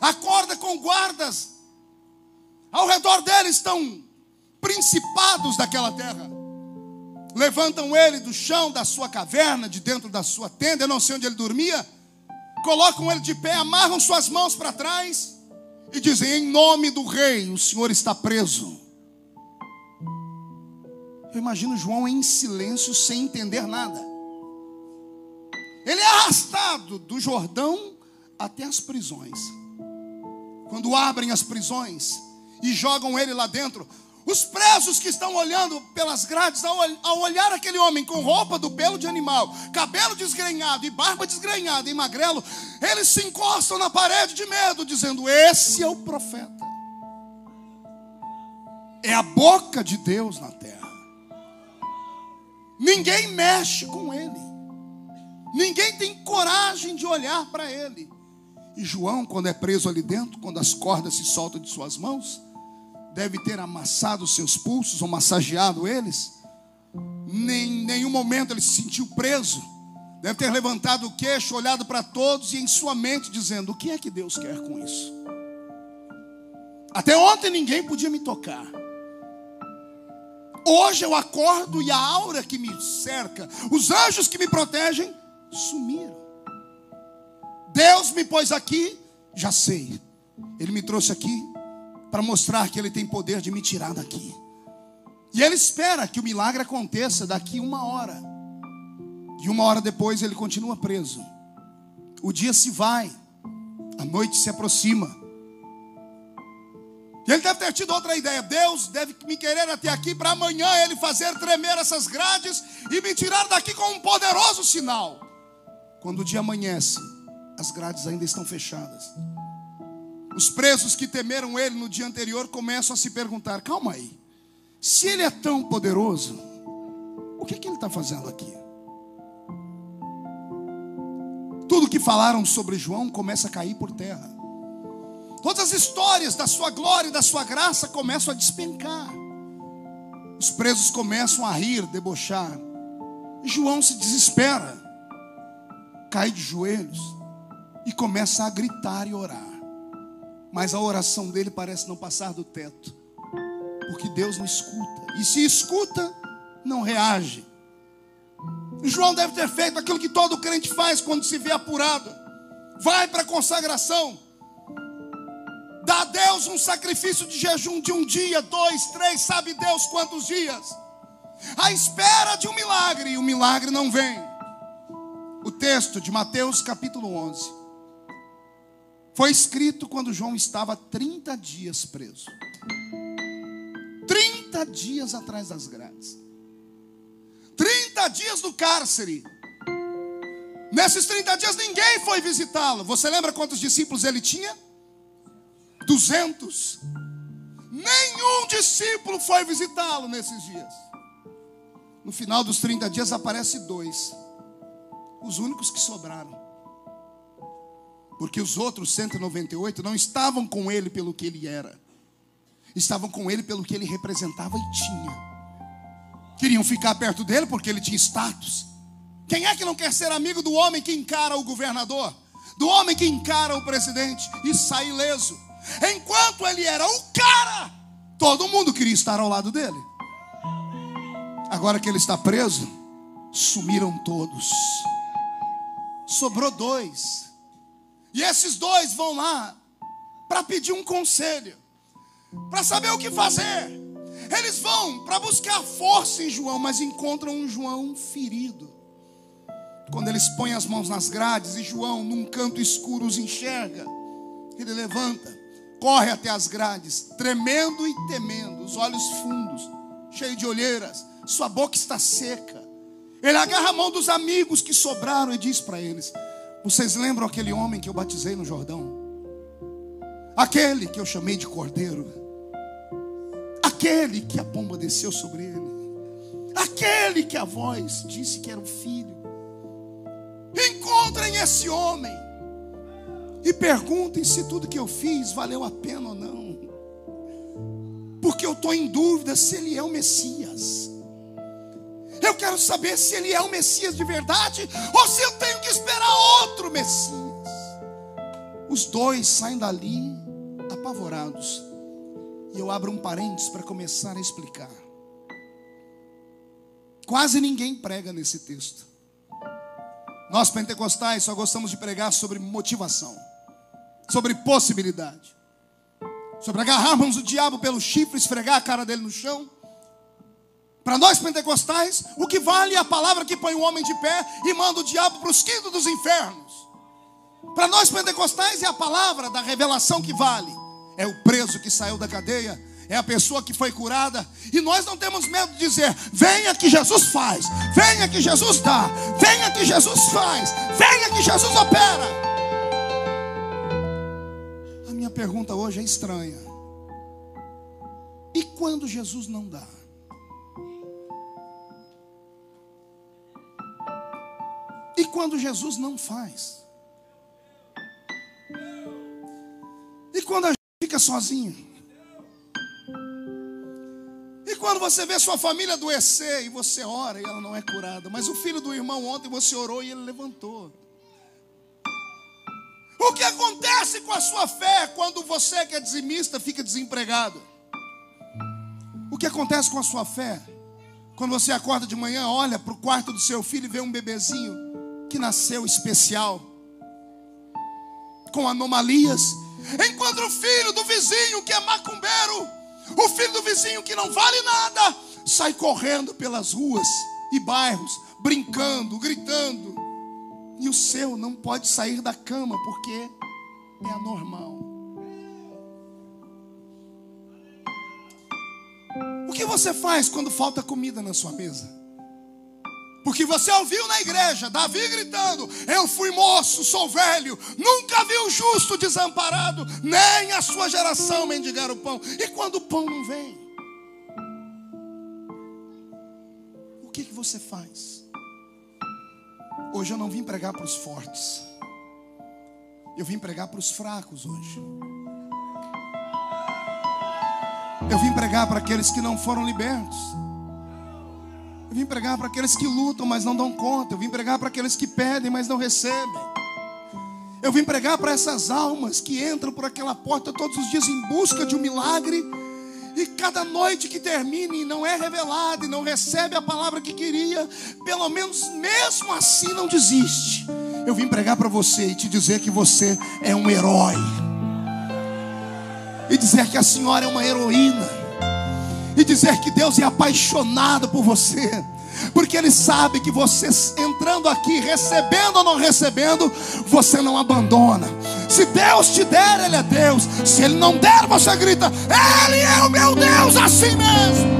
Acorda com guardas. Ao redor dele estão principados daquela terra. Levantam ele do chão da sua caverna, de dentro da sua tenda, eu não sei onde ele dormia. Colocam ele de pé, amarram suas mãos para trás e dizem: em nome do rei, o senhor está preso. Eu imagino João em silêncio, sem entender nada. Ele é arrastado do Jordão até as prisões. Quando abrem as prisões e jogam ele lá dentro, os presos que estão olhando pelas grades, ao olhar aquele homem com roupa do pelo de animal, cabelo desgrenhado e barba desgrenhada e magrelo, eles se encostam na parede de medo, dizendo: esse é o profeta. É a boca de Deus na terra. Ninguém mexe com ele. Ninguém tem coragem de olhar para ele. E João, quando é preso ali dentro, quando as cordas se soltam de suas mãos, deve ter amassado os seus pulsos ou massageado eles. Em nenhum momento ele se sentiu preso. Deve ter levantado o queixo, olhado para todos e em sua mente dizendo: o que é que Deus quer com isso? Até ontem ninguém podia me tocar. Hoje eu acordo e a aura que me cerca, os anjos que me protegem, sumiram. Deus me pôs aqui, já sei. Ele me trouxe aqui para mostrar que Ele tem poder de me tirar daqui. E Ele espera que o milagre aconteça daqui 1 hora. E 1 hora depois Ele continua preso. O dia se vai, a noite se aproxima. E ele deve ter tido outra ideia. Deus deve me querer até aqui para amanhã Ele fazer tremer essas grades e me tirar daqui com um poderoso sinal. Quando o dia amanhece, as grades ainda estão fechadas. Os presos que temeram ele no dia anterior começam a se perguntar: calma aí, se ele é tão poderoso, o que ele está fazendo aqui? Tudo que falaram sobre João começa a cair por terra. Todas as histórias da sua glória e da sua graça começam a despencar. Os presos começam a rir, debochar. João se desespera, cai de joelhos e começa a gritar e orar. Mas a oração dele parece não passar do teto, porque Deus não escuta. E se escuta, não reage. João deve ter feito aquilo que todo crente faz quando se vê apurado. Vai para a consagração, dá a Deus um sacrifício de jejum de 1 dia, 2, 3, sabe Deus quantos dias, à espera de um milagre, e o milagre não vem. O texto de Mateus capítulo 11 foi escrito quando João estava 30 dias preso. 30 dias atrás das grades. 30 dias no cárcere. Nesses 30 dias ninguém foi visitá-lo. Você lembra quantos discípulos ele tinha? 200. Nenhum discípulo foi visitá-lo nesses dias. No final dos 30 dias aparece 2. os únicos que sobraram. Porque os outros 198 não estavam com ele pelo que ele era, estavam com ele pelo que ele representava e tinha. Queriam ficar perto dele porque ele tinha status. Quem é que não quer ser amigo do homem que encara o governador, do homem que encara o presidente e sai ileso? Enquanto ele era o cara, todo mundo queria estar ao lado dele. Agora que ele está preso, sumiram todos. Sobrou 2. E esses 2 vão lá para pedir um conselho, para saber o que fazer. Eles vão para buscar força em João, mas encontram um João ferido. Quando eles põem as mãos nas grades e João, num canto escuro, os enxerga, ele levanta, corre até as grades, tremendo e temendo, os olhos fundos, cheio de olheiras, sua boca está seca. Ele agarra a mão dos amigos que sobraram e diz para eles: vocês lembram aquele homem que eu batizei no Jordão? Aquele que eu chamei de Cordeiro? Aquele que a pomba desceu sobre ele? Aquele que a voz disse que era o filho? Encontrem esse homem e perguntem se tudo que eu fiz valeu a pena ou não, porque eu estou em dúvida se ele é o Messias. Eu quero saber se ele é o Messias de verdade ou se eu tenho que esperar outro Messias. Os 2 saem dali apavorados. E eu abro um parênteses para começar a explicar. Quase ninguém prega nesse texto. Nós pentecostais só gostamos de pregar sobre motivação, sobre possibilidade, sobre agarrarmos o diabo pelo chifre, esfregar a cara dele no chão. Para nós pentecostais, o que vale é a palavra que põe o homem de pé e manda o diabo para os quintos dos infernos. Para nós pentecostais é a palavra da revelação que vale. É o preso que saiu da cadeia, é a pessoa que foi curada. E nós não temos medo de dizer: venha que Jesus faz, venha que Jesus dá, venha que Jesus faz, venha que Jesus opera. A minha pergunta hoje é estranha: e quando Jesus não dá? E quando Jesus não faz? E quando a gente fica sozinho? E quando você vê sua família adoecer e você ora e ela não é curada, mas o filho do irmão ontem você orou e ele levantou? O que acontece com a sua fé quando você que é dizimista fica desempregado? O que acontece com a sua fé quando você acorda de manhã, olha para o quarto do seu filho e vê um bebezinho que nasceu especial, com anomalias? Enquanto o filho do vizinho que é macumbeiro, o filho do vizinho que não vale nada, sai correndo pelas ruas e bairros, brincando, gritando, e o seu não pode sair da cama porque é anormal. O que você faz quando falta comida na sua mesa? Porque você ouviu na igreja Davi gritando: eu fui moço, sou velho, nunca vi o justo desamparado, nem a sua geração mendigar o pão. E quando o pão não vem, o que você faz? Hoje eu não vim pregar para os fortes, eu vim pregar para os fracos hoje. Eu vim pregar para aqueles que não foram libertos. Eu vim pregar para aqueles que lutam, mas não dão conta. Eu vim pregar para aqueles que pedem, mas não recebem. Eu vim pregar para essas almas que entram por aquela porta todos os dias em busca de um milagre, e cada noite que termina e não é revelada e não recebe a palavra que queria, pelo menos mesmo assim não desiste. Eu vim pregar para você e te dizer que você é um herói, e dizer que a senhora é uma heroína, e dizer que Deus é apaixonado por você, porque Ele sabe que você entrando aqui, recebendo ou não recebendo, você não abandona. Se Deus te der, Ele é Deus. Se Ele não der, você grita: Ele é o meu Deus, assim mesmo.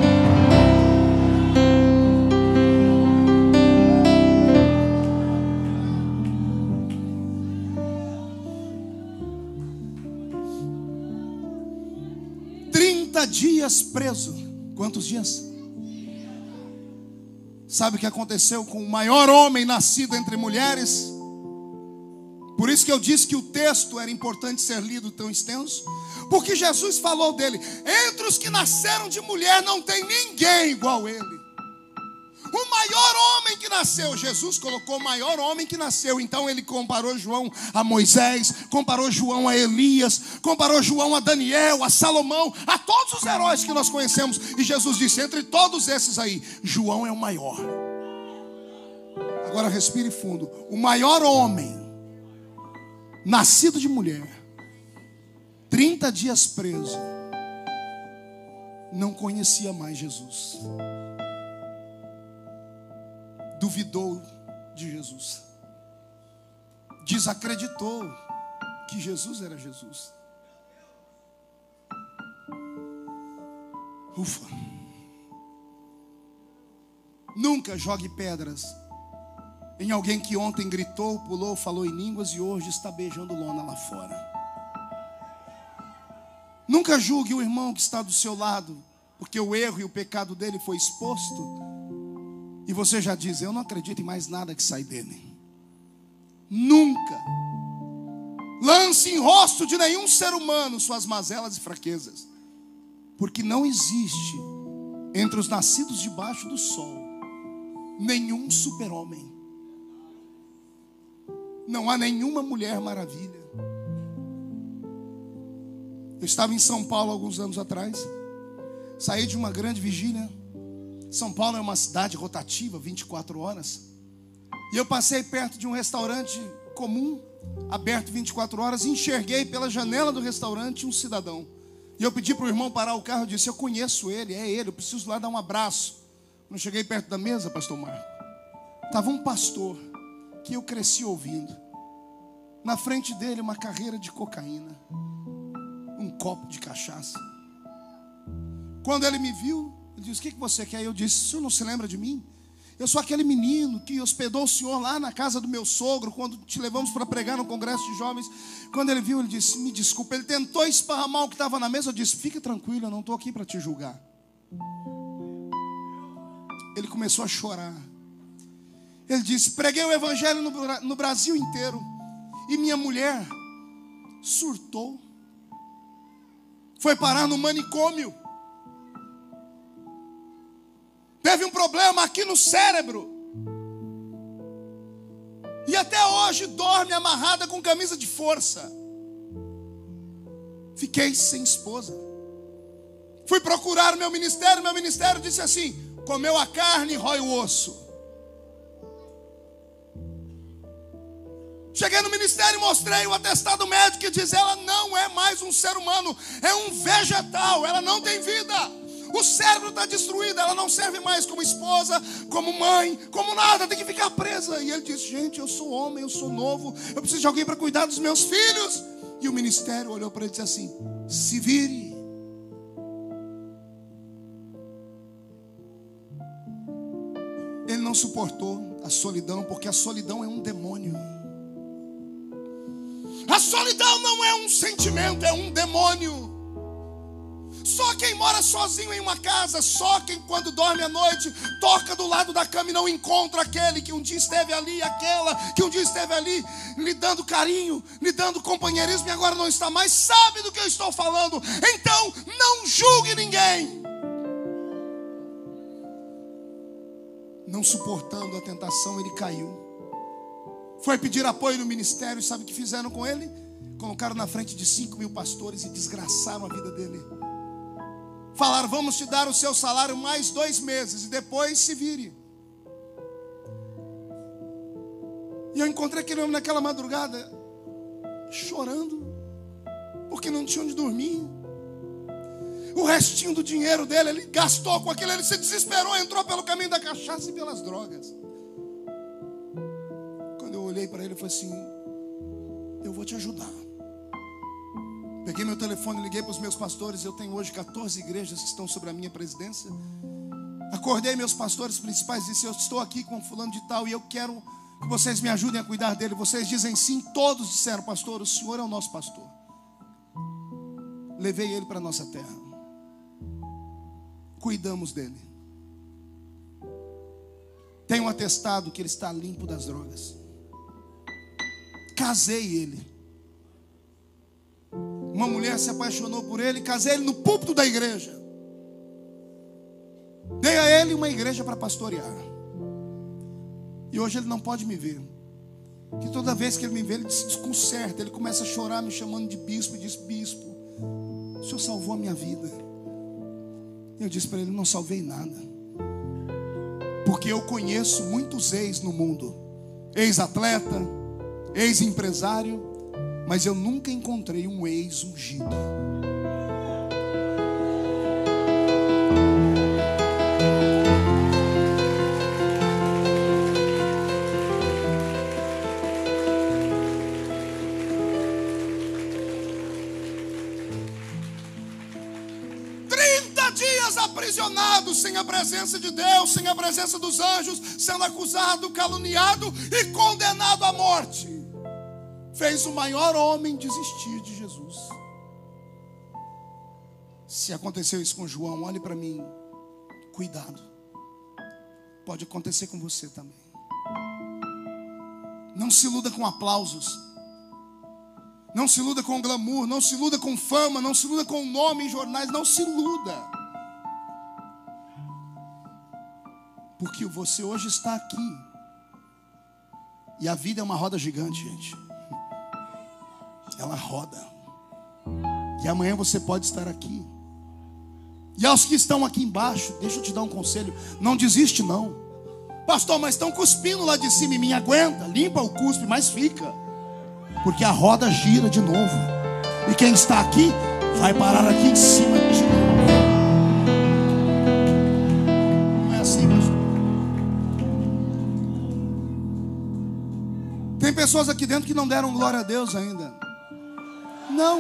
– 30 dias preso. Quantos dias? Sabe o que aconteceu com o maior homem nascido entre mulheres? Por isso que eu disse que o texto era importante ser lido tão extenso, porque Jesus falou dele: entre os que nasceram de mulher não tem ninguém igual a ele. O maior homem que nasceu, Jesus colocou o maior homem que nasceu. Então ele comparou João a Moisés, comparou João a Elias, comparou João a Daniel, a Salomão, a todos os heróis que nós conhecemos. E Jesus disse: entre todos esses aí, João é o maior. Agora respire fundo. O maior homem nascido de mulher, 30 dias preso, não conhecia mais Jesus. Duvidou de Jesus, desacreditou que Jesus era Jesus. Ufa. Nunca jogue pedras em alguém que ontem gritou, pulou, falou em línguas e hoje está beijando lona lá fora. Nunca julgue o irmão que está do seu lado, porque o erro e o pecado dele foi exposto, e você já diz: eu não acredito em mais nada que sai dele. Nunca lance em rosto de nenhum ser humano suas mazelas e fraquezas, porque não existe entre os nascidos debaixo do sol nenhum super-homem. Não há nenhuma mulher maravilha. Eu estava em São Paulo alguns anos atrás, saí de uma grande vigília. São Paulo é uma cidade rotativa, 24 horas. E eu passei perto de um restaurante comum, aberto 24 horas, e enxerguei pela janela do restaurante um cidadão. E eu pedi para o irmão parar o carro, eu disse: eu conheço ele, é ele, eu preciso lá dar um abraço. Quando cheguei perto da mesa, pastor Marco, estava um pastor que eu cresci ouvindo. Na frente dele uma carreira de cocaína, um copo de cachaça. Quando ele me viu, ele disse: o que você quer? Eu disse: o senhor não se lembra de mim? Eu sou aquele menino que hospedou o senhor lá na casa do meu sogro, quando te levamos para pregar no congresso de jovens. Quando ele viu, ele disse: me desculpa. Ele tentou esparramar o que estava na mesa. Eu disse: fica tranquilo, eu não estou aqui para te julgar. Ele começou a chorar. Ele disse: preguei o evangelho no Brasil inteiro, e minha mulher surtou, foi parar no manicômio, teve um problema aqui no cérebro, e até hoje dorme amarrada com camisa de força. Fiquei sem esposa. Fui procurar o meu ministério disse assim: comeu a carne, rói o osso. Cheguei no ministério e mostrei o atestado médico que diz: ela não é mais um ser humano, é um vegetal, ela não tem vida. O cérebro está destruído, ela não serve mais como esposa, como mãe, como nada, tem que ficar presa. E ele disse: gente, eu sou homem, eu sou novo, eu preciso de alguém para cuidar dos meus filhos. E o ministério olhou para ele e disse assim: se vire. Ele não suportou a solidão, porque a solidão é um demônio. A solidão não é um sentimento, é um demônio. Só quem mora sozinho em uma casa, só quem quando dorme à noite toca do lado da cama e não encontra aquele que um dia esteve ali, aquela que um dia esteve ali lhe dando carinho, lhe dando companheirismo e agora não está mais, sabe do que eu estou falando. Então não julgue ninguém. Não suportando a tentação, ele caiu. Foi pedir apoio no ministério. Sabe o que fizeram com ele? Colocaram na frente de 5.000 pastores e desgraçaram a vida dele. Falaram: vamos te dar o seu salário mais 2 meses e depois se vire. E eu encontrei aquele homem naquela madrugada chorando, porque não tinha onde dormir. O restinho do dinheiro dele ele gastou com aquilo. Ele se desesperou, entrou pelo caminho da cachaça e pelas drogas. Eu olhei para ele e falei assim: eu vou te ajudar. Peguei meu telefone e liguei para os meus pastores. Eu tenho hoje 14 igrejas que estão sobre a minha presidência. Acordei meus pastores principais e disse: eu estou aqui com fulano de tal e eu quero que vocês me ajudem a cuidar dele. Vocês dizem sim? Todos disseram: pastor, o senhor é o nosso pastor. Levei ele para a nossa terra, cuidamos dele. Tem um atestado que ele está limpo das drogas. Casei ele. Uma mulher se apaixonou por ele, casei ele no púlpito da igreja. Dei a ele uma igreja para pastorear. E hoje ele não pode me ver. Que toda vez que ele me vê, ele se desconcerta. Ele começa a chorar, me chamando de bispo. E diz: bispo, o senhor salvou a minha vida. Eu disse para ele: não salvei nada. Porque eu conheço muitos ex no mundo. Ex-atleta, ex-empresário. Mas eu nunca encontrei um ex-ungido. Aprisionado, sem a presença de Deus, sem a presença dos anjos, sendo acusado, caluniado e condenado à morte, fez o maior homem desistir de Jesus. Se aconteceu isso com João, olhe para mim, cuidado, pode acontecer com você também. Não se iluda com aplausos, não se iluda com glamour, não se iluda com fama, não se iluda com nome em jornais, não se iluda. Porque você hoje está aqui. E a vida é uma roda gigante, gente. Ela roda. E amanhã você pode estar aqui. E aos que estão aqui embaixo, deixa eu te dar um conselho: não desiste não. Pastor, mas estão cuspindo lá de cima em mim. Aguenta, limpa o cuspe, mas fica. Porque a roda gira de novo. E quem está aqui vai parar aqui em cima de novo. Não é assim, pastor? Tem pessoas aqui dentro que não deram glória a Deus ainda. Não,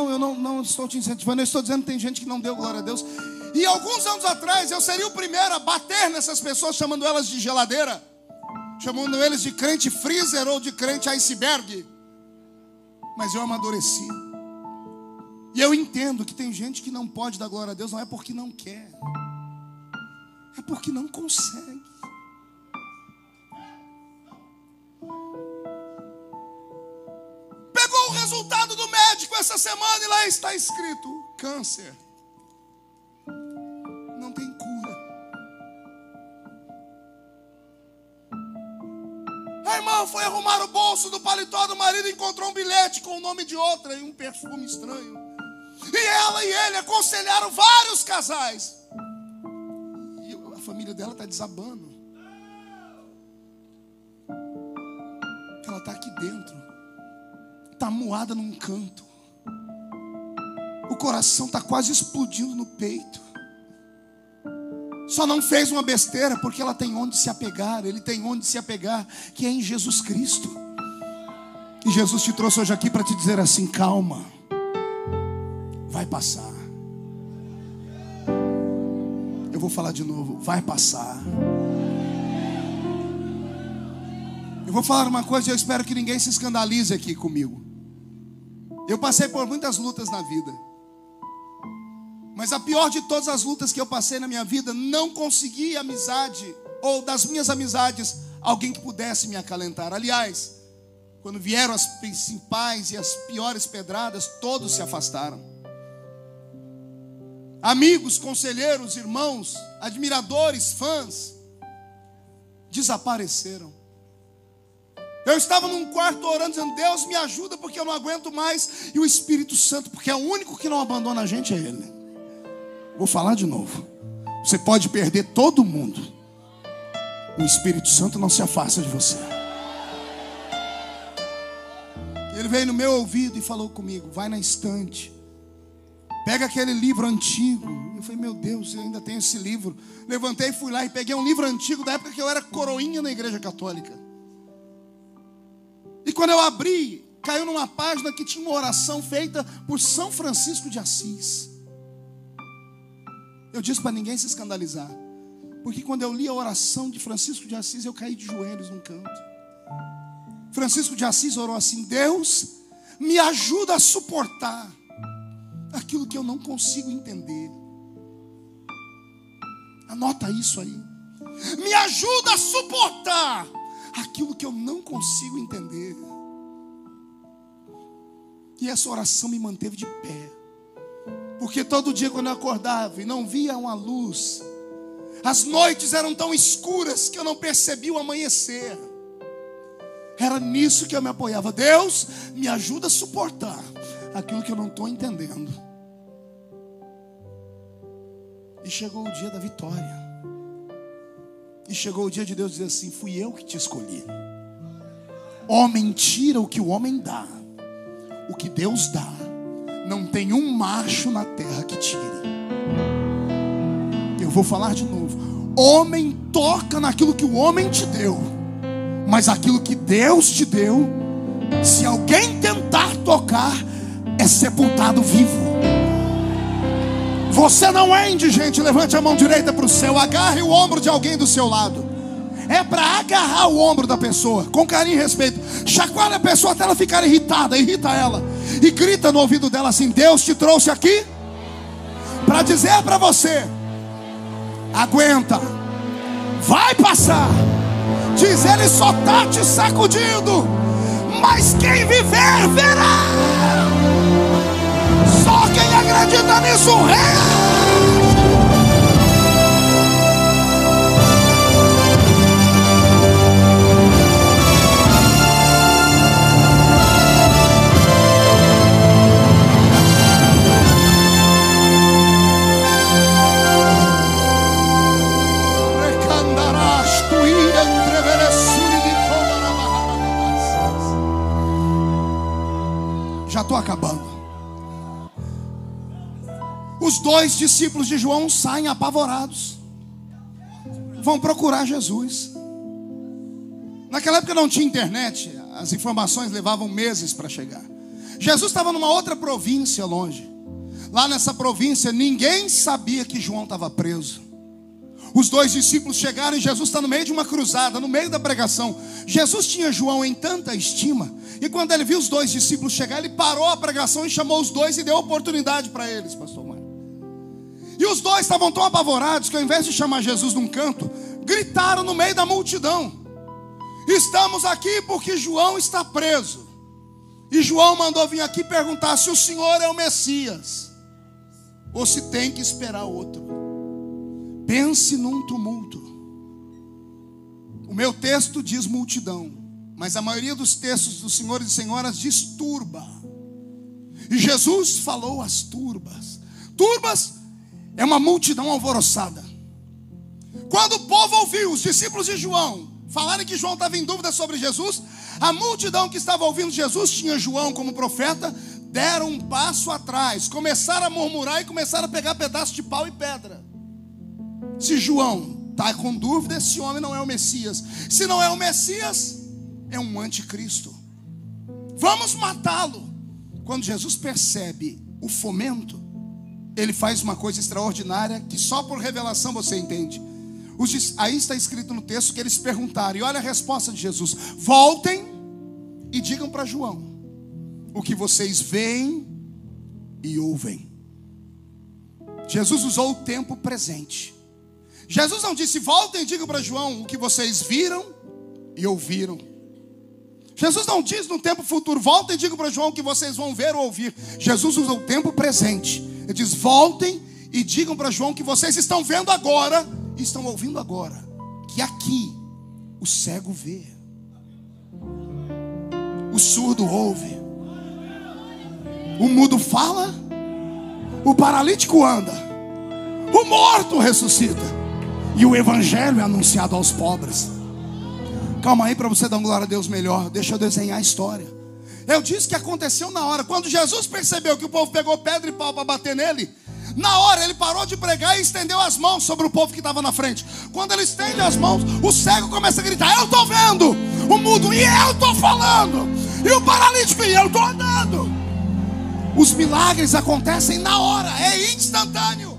eu não estou te incentivando. Eu estou dizendo que tem gente que não deu glória a Deus. E alguns anos atrás eu seria o primeiro a bater nessas pessoas, chamando elas de geladeira, chamando eles de crente freezer ou de crente iceberg. Mas eu amadureci. E eu entendo que tem gente que não pode dar glória a Deus. Não é porque não quer, é porque não consegue. Pegou o resultado do médico essa semana e lá está escrito: câncer. Não tem cura. A irmã foi arrumar o bolso do paletó do marido e encontrou um bilhete com o nome de outra e um perfume estranho. E ela e ele aconselharam vários casais. E a família dela está desabando. Ela está aqui dentro, está moada num canto. O coração está quase explodindo no peito. Só não fez uma besteira porque ela tem onde se apegar. Ele tem onde se apegar, que é em Jesus Cristo. E Jesus te trouxe hoje aqui para te dizer assim: calma, vai passar. Eu vou falar de novo: vai passar. Eu vou falar uma coisa e eu espero que ninguém se escandalize aqui comigo. Eu passei por muitas lutas na vida, mas a pior de todas as lutas que eu passei na minha vida, não consegui amizade, ou das minhas amizades, alguém que pudesse me acalentar. Aliás, quando vieram as principais e as piores pedradas, todos se afastaram. Amigos, conselheiros, irmãos, admiradores, fãs, desapareceram. Eu estava num quarto orando, dizendo: Deus, me ajuda porque eu não aguento mais. E o Espírito Santo, porque é o único que não abandona a gente, é Ele. Vou falar de novo: você pode perder todo mundo, o Espírito Santo não se afasta de você. Ele veio no meu ouvido e falou comigo: vai na estante, pega aquele livro antigo. Eu falei: meu Deus, eu ainda tenho esse livro. Levantei, fui lá e peguei um livro antigo da época que eu era coroinha na igreja católica. E quando eu abri, caiu numa página que tinha uma oração feita por São Francisco de Assis. Eu disse para ninguém se escandalizar, porque quando eu li a oração de Francisco de Assis, eu caí de joelhos num canto. Francisco de Assis orou assim: Deus, me ajuda a suportar aquilo que eu não consigo entender. Anota isso aí. Me ajuda a suportar aquilo que eu não consigo entender. E essa oração me manteve de pé. Porque todo dia quando eu acordava e não via uma luz, as noites eram tão escuras que eu não percebia o amanhecer. Era nisso que eu me apoiava. Deus, me ajuda a suportar aquilo que eu não estou entendendo. E chegou o dia da vitória. E chegou o dia de Deus dizer assim: fui eu que te escolhi. Homem tira o que o homem dá, o que Deus dá, não tem um macho na terra que tire. Eu vou falar de novo. Homem toca naquilo que o homem te deu, mas aquilo que Deus te deu, se alguém tentar tocar, é sepultado vivo. Você não é indigente. Levante a mão direita para o céu. Agarre o ombro de alguém do seu lado. É para agarrar o ombro da pessoa com carinho e respeito. Chacoalha a pessoa até ela ficar irritada. Irrita ela e grita no ouvido dela assim: Deus te trouxe aqui para dizer para você: aguenta, vai passar. Diz, ele só está te sacudindo, mas quem viver verá. Só quem acredita nisso reage. Já estou acabando. Os dois discípulos de João saem apavorados. Vão procurar Jesus. Naquela época não tinha internet. As informações levavam meses para chegar. Jesus estava numa outra província longe. Lá nessa província ninguém sabia que João estava preso. Os dois discípulos chegaram e Jesus está no meio de uma cruzada, no meio da pregação. Jesus tinha João em tanta estima, e quando ele viu os dois discípulos chegar, ele parou a pregação e chamou os dois e deu oportunidade para eles, pastor Mário. E os dois estavam tão apavorados que ao invés de chamar Jesus num canto, gritaram no meio da multidão: estamos aqui porque João está preso. E João mandou vir aqui perguntar se o Senhor é o Messias ou se tem que esperar outro. Pense num tumulto. O meu texto diz multidão, mas a maioria dos textos dos senhores e senhoras diz turba. E Jesus falou às turbas. Turbas é uma multidão alvoroçada. Quando o povo ouviu os discípulos de João falarem que João estava em dúvida sobre Jesus, a multidão que estava ouvindo Jesus tinha João como profeta, deram um passo atrás, começaram a murmurar e começaram a pegar pedaços de pau e pedra. Se João está com dúvida, esse homem não é o Messias. Se não é o Messias, é um anticristo. Vamos matá-lo. Quando Jesus percebe o fomento, ele faz uma coisa extraordinária que só por revelação você entende. Aí está escrito no texto que eles perguntaram, e olha a resposta de Jesus: voltem e digam para João o que vocês veem e ouvem. Jesus usou o tempo presente. Jesus não disse: voltem e digam para João o que vocês viram e ouviram. Jesus não diz no tempo futuro: voltem e digam para João o que vocês vão ver ou ouvir. Jesus usa o tempo presente. Ele diz: voltem e digam para João o que vocês estão vendo agora e estão ouvindo agora. Que aqui o cego vê, o surdo ouve, o mudo fala, o paralítico anda, o morto ressuscita. E o evangelho é anunciado aos pobres. Calma aí para você dar uma glória a Deus melhor. Deixa eu desenhar a história. Eu disse que aconteceu na hora. Quando Jesus percebeu que o povo pegou pedra e pau para bater nele, na hora ele parou de pregar e estendeu as mãos sobre o povo que estava na frente. Quando ele estende as mãos, o cego começa a gritar: eu estou vendo. O mudo: e eu estou falando. E o paralítico: e eu estou andando. Os milagres acontecem na hora. É instantâneo.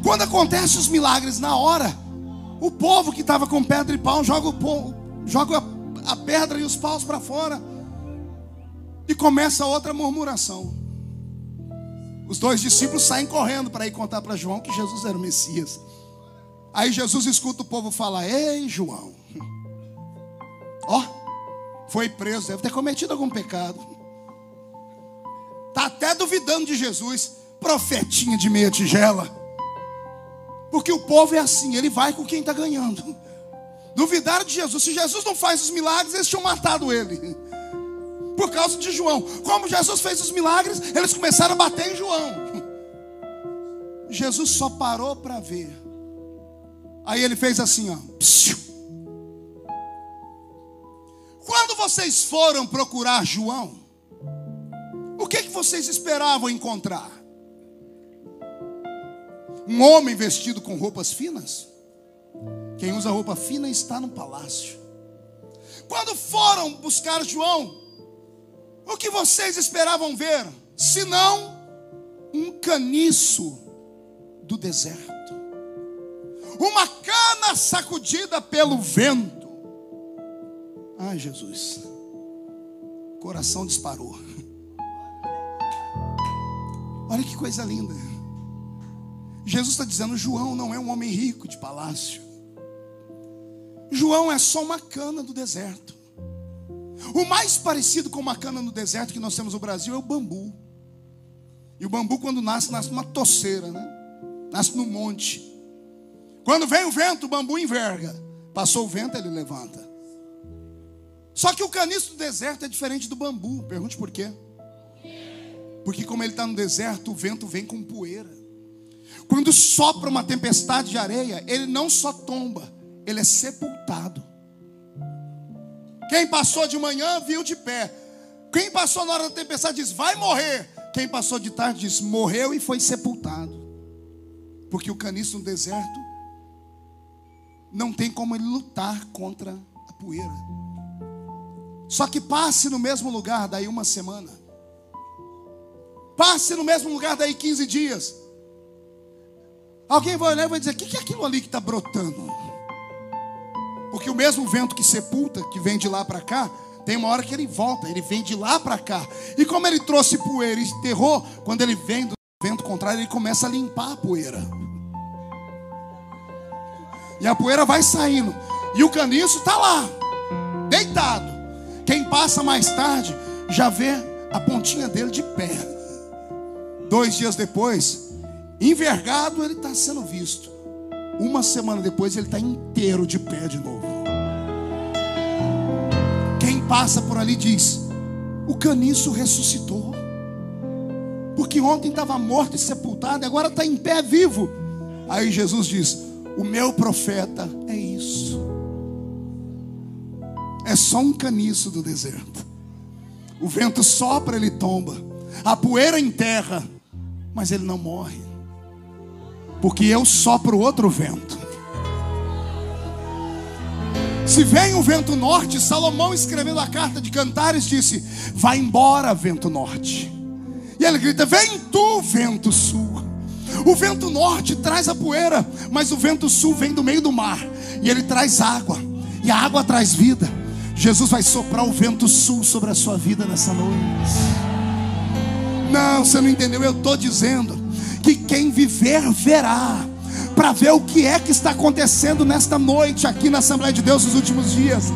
Quando acontecem os milagres na hora, o povo que estava com pedra e pau joga a pedra e os paus para fora. E começa outra murmuração. Os dois discípulos saem correndo para ir contar para João que Jesus era o Messias. Aí Jesus escuta o povo falar: ei, João, ó, foi preso, deve ter cometido algum pecado. Está até duvidando de Jesus, profetinha de meia tigela. Porque o povo é assim, ele vai com quem está ganhando. Duvidaram de Jesus. Se Jesus não faz os milagres, eles tinham matado ele. Por causa de João. Como Jesus fez os milagres, eles começaram a bater em João. Jesus só parou para ver. Aí ele fez assim, ó. Psiu. Quando vocês foram procurar João, o que vocês esperavam encontrar? Um homem vestido com roupas finas? Quem usa roupa fina está no palácio. Quando foram buscar João, o que vocês esperavam ver? Senão um caniço do deserto, uma cana sacudida pelo vento. Ai, Jesus, o coração disparou. Olha que coisa linda. Jesus está dizendo: João não é um homem rico de palácio. João é só uma cana do deserto. O mais parecido com uma cana no deserto que nós temos no Brasil é o bambu. E o bambu, quando nasce, nasce numa toceira, né? Nasce no monte. Quando vem o vento, o bambu enverga. Passou o vento, ele levanta. Só que o caniço do deserto é diferente do bambu. Pergunte por quê? Porque como ele está no deserto, o vento vem com poeira. Quando sopra uma tempestade de areia, ele não só tomba, ele é sepultado. Quem passou de manhã viu de pé. Quem passou na hora da tempestade diz: vai morrer. Quem passou de tarde diz: morreu e foi sepultado. Porque o caniço no deserto não tem como ele lutar contra a poeira. Só que passe no mesmo lugar daí uma semana, passe no mesmo lugar daí 15 dias, alguém vai olhar e vai dizer: o que é aquilo ali que está brotando? Porque o mesmo vento que sepulta, que vem de lá para cá, tem uma hora que ele volta, ele vem de lá para cá. E como ele trouxe poeira e enterrou, quando ele vem do vento contrário, ele começa a limpar a poeira. E a poeira vai saindo. E o caniço está lá, deitado. Quem passa mais tarde já vê a pontinha dele de pé. 2 dias depois, envergado, ele está sendo visto. Uma semana depois ele está inteiro de pé de novo. Quem passa por ali diz: o caniço ressuscitou. Porque ontem estava morto e sepultado, e agora está em pé vivo. Aí Jesus diz: o meu profeta é isso. É só um caniço do deserto. O vento sopra, ele tomba. A poeira enterra, mas ele não morre. Porque eu sopro outro vento. Se vem o vento norte, Salomão, escrevendo a carta de Cantares, disse: vai embora, vento norte. E ele grita: vem tu, vento sul. O vento norte traz a poeira, mas o vento sul vem do meio do mar, e ele traz água, e a água traz vida. Jesus vai soprar o vento sul sobre a sua vida nessa noite. Não, você não entendeu. Eu estou dizendo que quem viver verá, para ver o que é que está acontecendo nesta noite aqui na Assembleia de Deus nos últimos dias.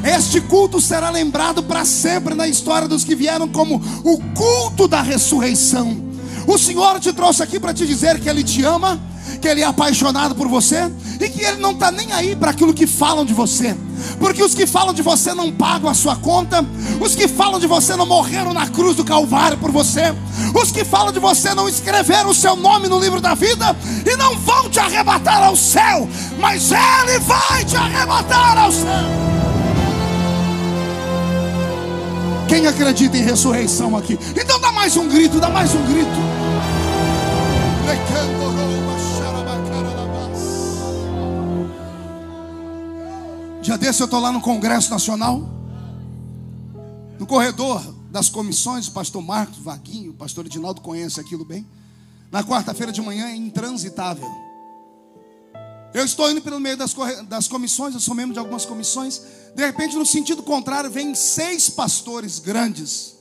Este culto será lembrado para sempre na história dos que vieram como o culto da ressurreição. O Senhor te trouxe aqui para te dizer que Ele te ama, que Ele é apaixonado por você, e que Ele não está nem aí para aquilo que falam de você. Porque os que falam de você não pagam a sua conta. Os que falam de você não morreram na cruz do Calvário por você. Os que falam de você não escreveram o seu nome no livro da vida e não vão te arrebatar ao céu, mas Ele vai te arrebatar ao céu. Quem acredita em ressurreição aqui? Então dá mais um grito, dá mais um grito. Dia desse eu estou lá no Congresso Nacional, no corredor das comissões, o pastor Marcos, Vaguinho, o pastor Edinaldo conhece aquilo bem. Na quarta-feira de manhã é intransitável. Eu estou indo pelo meio das comissões, eu sou membro de algumas comissões. De repente, no sentido contrário, vem 6 pastores grandes.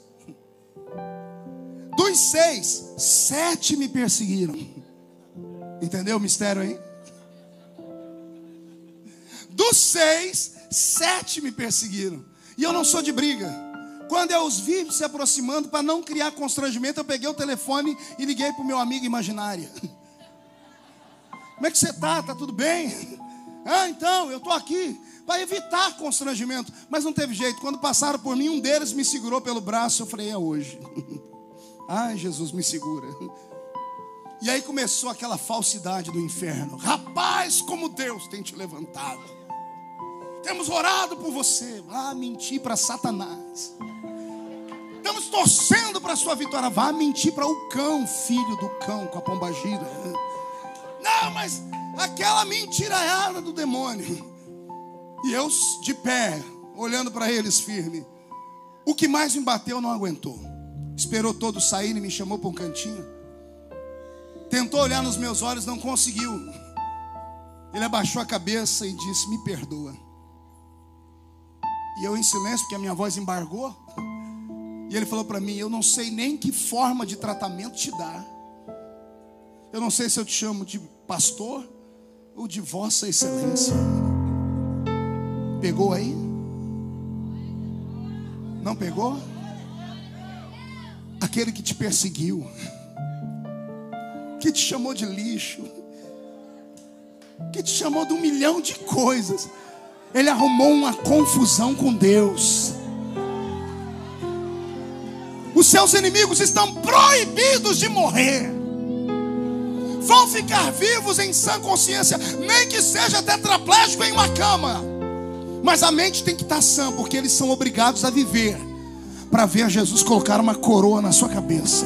Dos 6, 7 me perseguiram. Entendeu o mistério aí? Dos 6, 7 me perseguiram. E eu não sou de briga. Quando eu os vi se aproximando, para não criar constrangimento, eu peguei o telefone e liguei para o meu amigo imaginário. Como é que você está? Está tudo bem? Então, eu estou aqui para evitar constrangimento. Mas não teve jeito. Quando passaram por mim, um deles me segurou pelo braço. Eu falei, é hoje. Ai, Jesus, me segura. E aí começou aquela falsidade do inferno. Rapaz, como Deus tem te levantado. Temos orado por você. Vá mentir para Satanás. Estamos torcendo para a sua vitória. Vá mentir para o cão, filho do cão com a pombagira. Não, mas aquela mentiraiada do demônio. E eu de pé, olhando para eles firme. O que mais me bateu não aguentou. Esperou todos saírem e me chamou para um cantinho. Tentou olhar nos meus olhos, não conseguiu. Ele abaixou a cabeça e disse, me perdoa. E eu em silêncio, porque a minha voz embargou. E ele falou para mim, eu não sei nem que forma de tratamento te dar. Eu não sei se eu te chamo de pastor ou de vossa excelência. Pegou aí? Não pegou? Aquele que te perseguiu, que te chamou de lixo, que te chamou de 1 milhão de coisas, ele arrumou uma confusão com Deus. Os seus inimigos estão proibidos de morrer. Vão ficar vivos em sã consciência, nem que seja tetraplégico em uma cama. Mas a mente tem que estar sã, porque eles são obrigados a viver para ver Jesus colocar uma coroa na sua cabeça,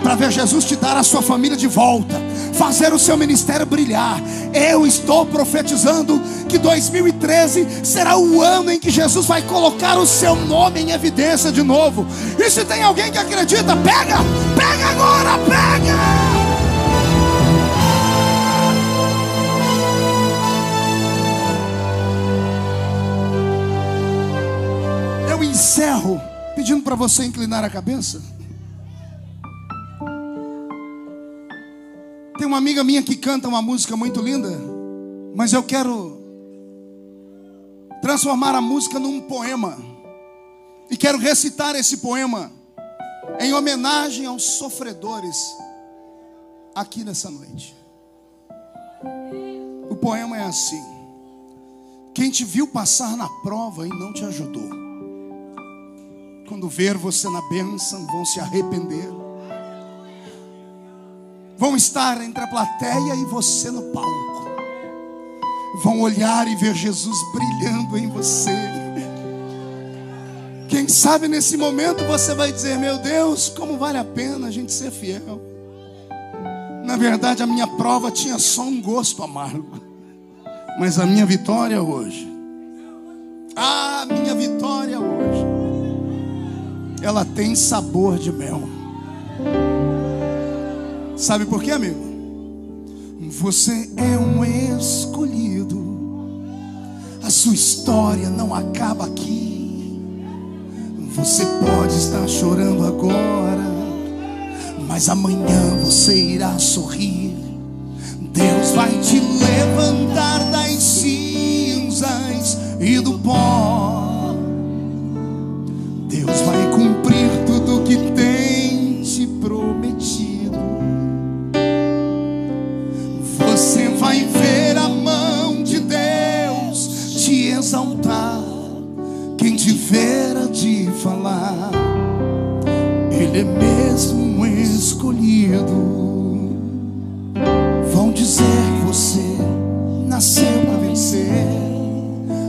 para ver Jesus te dar a sua família de volta, fazer o seu ministério brilhar. Eu estou profetizando que 2013 será o ano em que Jesus vai colocar o seu nome em evidência de novo. E se tem alguém que acredita, pega agora, pega! Eu encerro pedindo para você inclinar a cabeça. Tem uma amiga minha que canta uma música muito linda, mas eu quero transformar a música num poema. E quero recitar esse poema em homenagem aos sofredores aqui nessa noite. O poema é assim: quem te viu passar na prova e não te ajudou, quando ver você na bênção, vão se arrepender. Vão estar entre a plateia e você no palco. Vão olhar e ver Jesus brilhando em você. Quem sabe nesse momento você vai dizer, meu Deus, como vale a pena a gente ser fiel. Na verdade a minha prova tinha só um gosto amargo, mas a minha vitória hoje, a minha vitória hoje, ela tem sabor de mel. Sabe por quê, amigo? Você é um escolhido. A sua história não acaba aqui. Você pode estar chorando agora, mas amanhã você irá sorrir. Deus vai te levantar das cinzas e do pó. Deus vai cumprir tudo que tem te prometido. Você vai ver a mão de Deus te exaltar. Quem te ver há de falar, Ele é mesmo um escolhido. Vão dizer que você nasceu para vencer.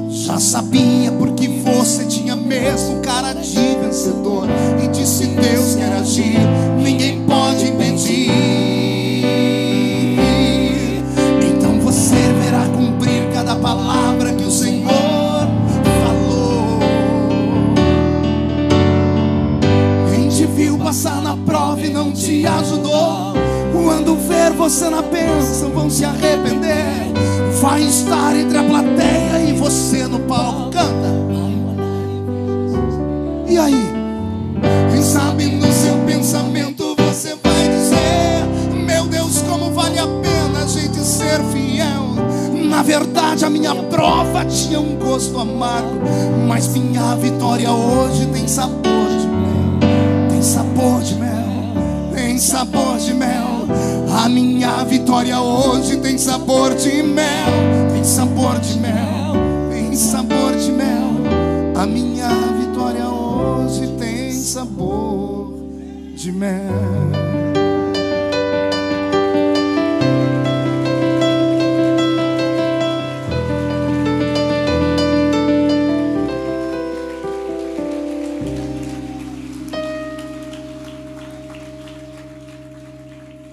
Já sabia porque você tinha mesmo cara de vencedor. E disse Deus quer agir, ninguém pode impedir. Então você verá cumprir cada palavra que o Senhor falou. Quem te viu passar na prova e não te ajudou, quando ver você na bênção vão se arrepender. Vai estar entre a plateia e você no palco. Canta. E aí? Quem sabe no seu pensamento você vai dizer, meu Deus, como vale a pena a gente ser fiel. Na verdade, a minha prova tinha um gosto amargo, mas minha vitória hoje tem sabor de mel. Tem sabor de mel, tem sabor de mel. A minha vitória hoje tem sabor de mel. Tem sabor de mel, tem sabor de mel. A minha vitória hoje tem sabor de mel.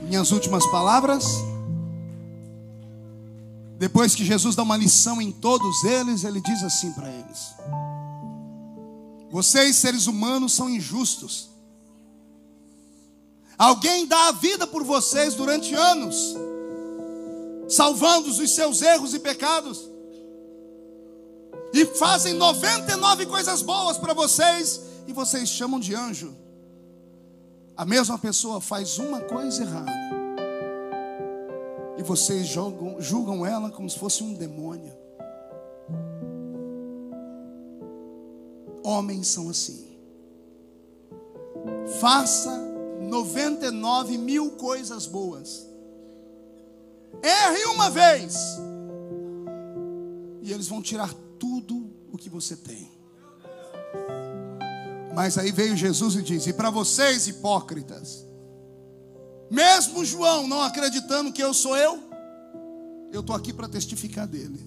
Minhas últimas palavras. Depois que Jesus dá uma lição em todos eles, ele diz assim para eles: vocês, seres humanos, são injustos. Alguém dá a vida por vocês durante anos, salvando-os dos seus erros e pecados, e fazem 99 coisas boas para vocês, e vocês chamam de anjo. A mesma pessoa faz uma coisa errada, e vocês julgam ela como se fosse um demônio. Homens são assim. Faça 99 mil coisas boas, erre uma vez, e eles vão tirar tudo o que você tem. Mas aí veio Jesus e diz: e para vocês, hipócritas, mesmo João não acreditando que eu sou eu estou aqui para testificar dele.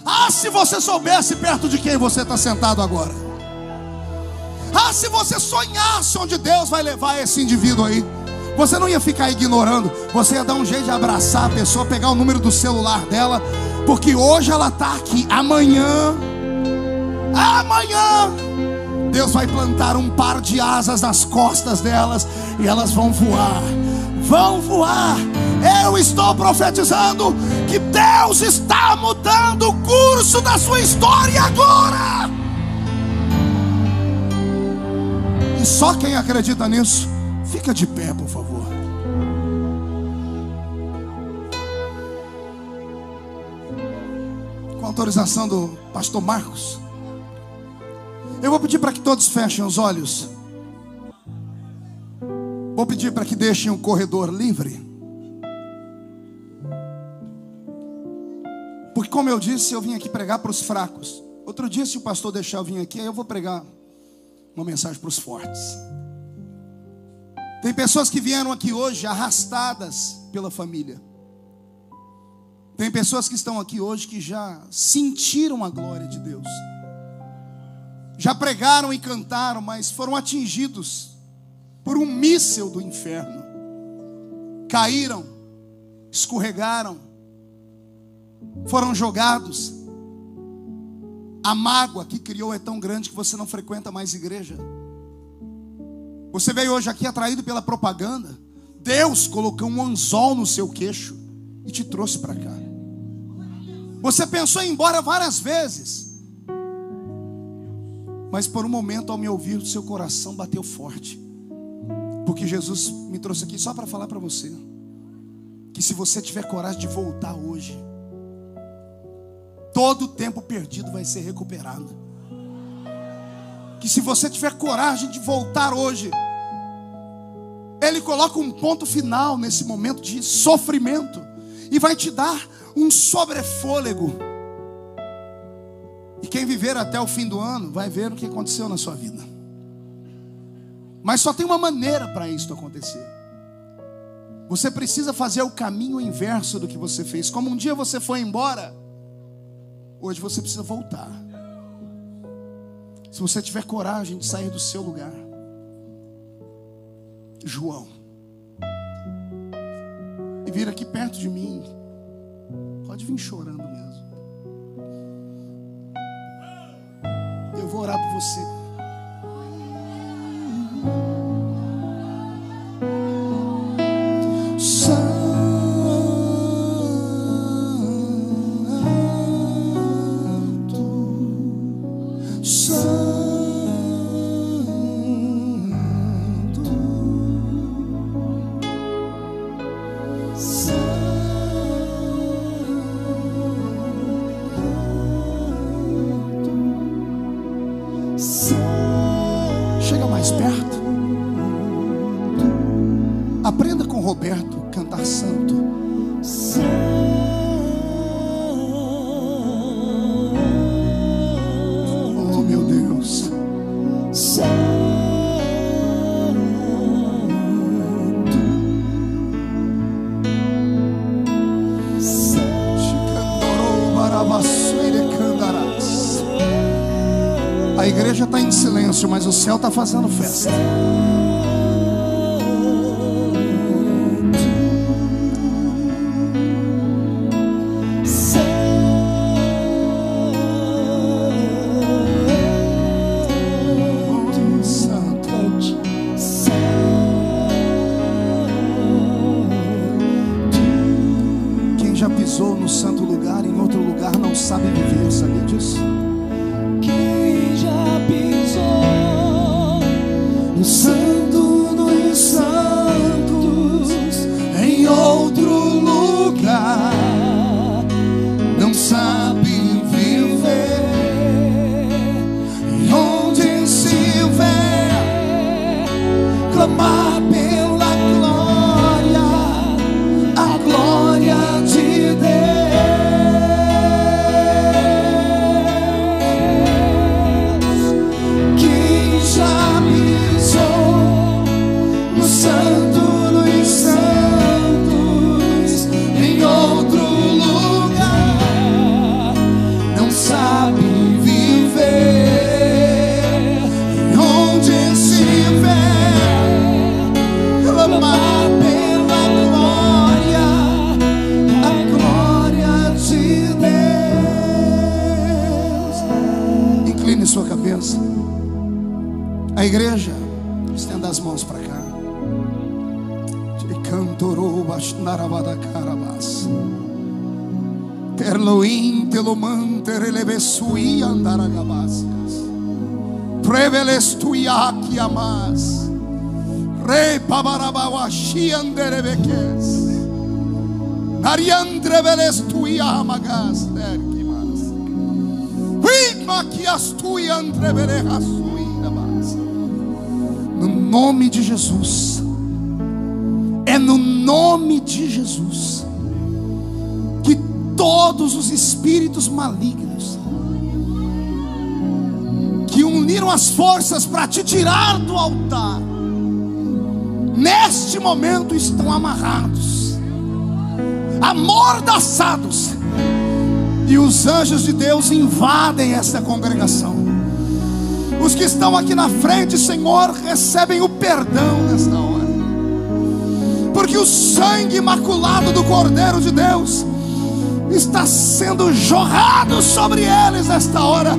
Ah, se você soubesse perto de quem você está sentado agora. Ah, se você sonhasse onde Deus vai levar esse indivíduo aí, você não ia ficar ignorando, você ia dar um jeito de abraçar a pessoa, pegar o número do celular dela, porque hoje ela está aqui, amanhã Deus vai plantar um par de asas nas costas delas, e elas vão voar. Vão voar. Eu estou profetizando que Deus está mudando o curso da sua história agora. E só quem acredita nisso, fica de pé, por favor. Com autorização do pastor Marcos, eu vou pedir para que todos fechem os olhos. Vou pedir para que deixem o corredor livre. Porque, como eu disse, eu vim aqui pregar para os fracos. Outro dia, se o pastor deixar eu vir aqui, aí eu vou pregar uma mensagem para os fortes. Tem pessoas que vieram aqui hoje arrastadas pela família. Tem pessoas que estão aqui hoje que já sentiram a glória de Deus, já pregaram e cantaram, mas foram atingidos por um míssil do inferno. Caíram, escorregaram, foram jogados. A mágoa que criou é tão grande que você não frequenta mais igreja. Você veio hoje aqui atraído pela propaganda. Deus colocou um anzol no seu queixo e te trouxe para cá. Você pensou em ir embora várias vezes, mas por um momento, ao me ouvir, o seu coração bateu forte, porque Jesus me trouxe aqui só para falar para você que se você tiver coragem de voltar hoje, todo o tempo perdido vai ser recuperado. Que se você tiver coragem de voltar hoje, Ele coloca um ponto final nesse momento de sofrimento e vai te dar um sobrefôlego. E quem viver até o fim do ano vai ver o que aconteceu na sua vida. Mas só tem uma maneira para isso acontecer. Você precisa fazer o caminho inverso do que você fez. Como um dia você foi embora, hoje você precisa voltar. Se você tiver coragem de sair do seu lugar. João, e vir aqui perto de mim. Pode vir chorando mesmo. Eu vou orar por você. A igreja está em silêncio, mas o céu está fazendo festa. No santo lugar, em outro lugar não sabe viver, sabia disso? Quem já pisou no santo dos santos, em outro lugar não sabe viver, e onde estiver clamar pela glória, a glória de Deus. Sua cabeça. A igreja, estenda as mãos para cá. Terloim telomanter elebesui andaragabas. Prevelestuiaki amas. Re pabarabawashi anderebekes. Nariandre velestuia amagas. No nome de Jesus, é no nome de Jesus que todos os espíritos malignos que uniram as forças para te tirar do altar, neste momento estão amarrados, amordaçados. E os anjos de Deus invadem esta congregação. Os que estão aqui na frente, Senhor, recebem o perdão nesta hora, porque o sangue imaculado do Cordeiro de Deus está sendo jorrado sobre eles nesta hora.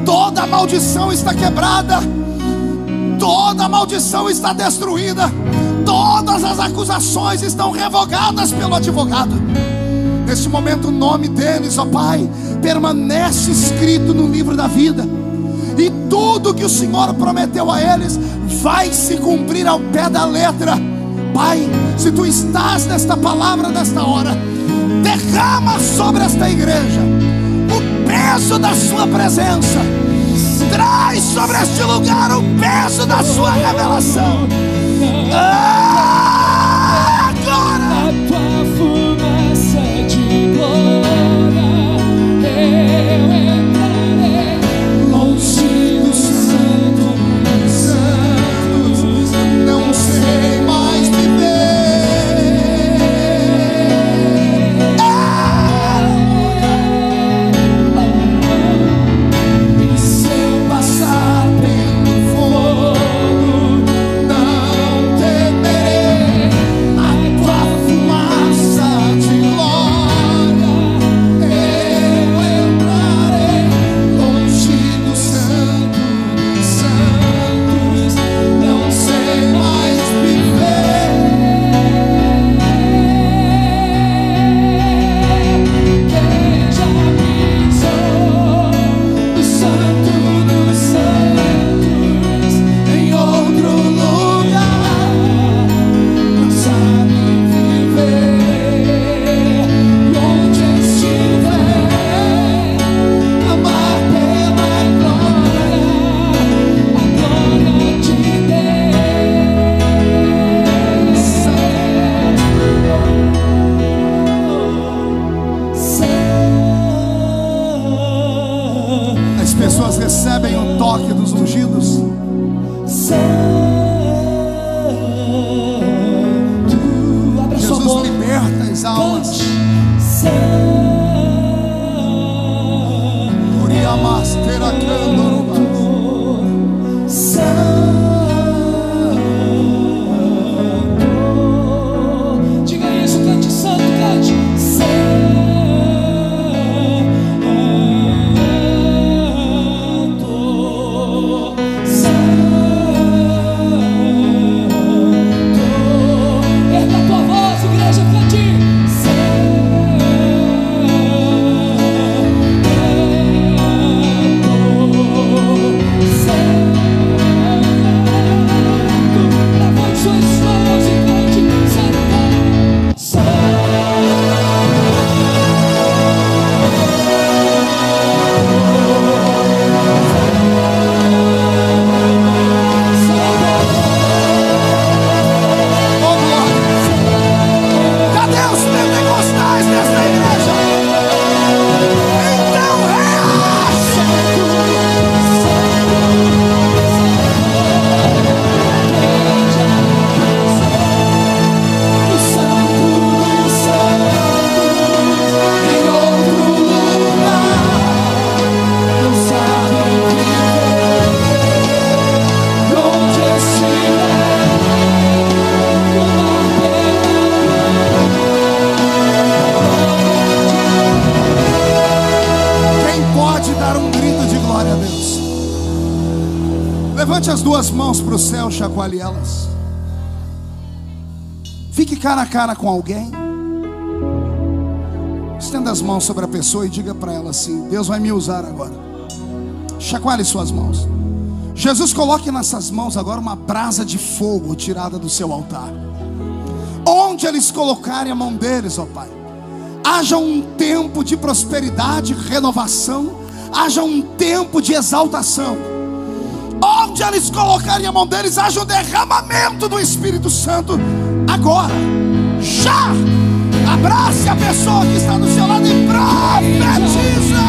Toda maldição está quebrada, toda maldição está destruída, todas as acusações estão revogadas pelo advogado. Neste momento o nome deles, ó Pai, permanece escrito no livro da vida, e tudo que o Senhor prometeu a eles vai se cumprir ao pé da letra. Pai, se Tu estás nesta palavra nesta hora, derrama sobre esta igreja o peso da Sua presença, traz sobre este lugar o peso da Sua revelação. Agora a Tua fumaça de glória, eu entrarei longe do santo dos santos, não sei mais viver. E se eu passar pelo fogo, não temerei. A Tua fumaça de glória, eu entrarei longe do santo dos santos, não sei mais viver. Quem já pisou no santo dos santos, Em outro lugar não sabe viver. Onde estiver, amar pela glória, a glória de Deus. as pessoas recebem o toque dos ungidos. Abra sua Jesus boca. liberta as almas. Uriamastera candoroba. Levante as duas mãos para o céu, chacoalhe elas. Fique cara a cara com alguém. Estenda as mãos sobre a pessoa e diga para ela assim: Deus vai me usar agora. Chacoalhe suas mãos. Jesus, coloque nessas mãos agora uma brasa de fogo tirada do seu altar. Onde eles colocarem a mão deles, ó Pai, haja um tempo de prosperidade, renovação, haja um tempo de exaltação. Onde eles colocarem a mão deles, haja um derramamento do Espírito Santo agora, já. Abrace a pessoa que está do seu lado e profetiza.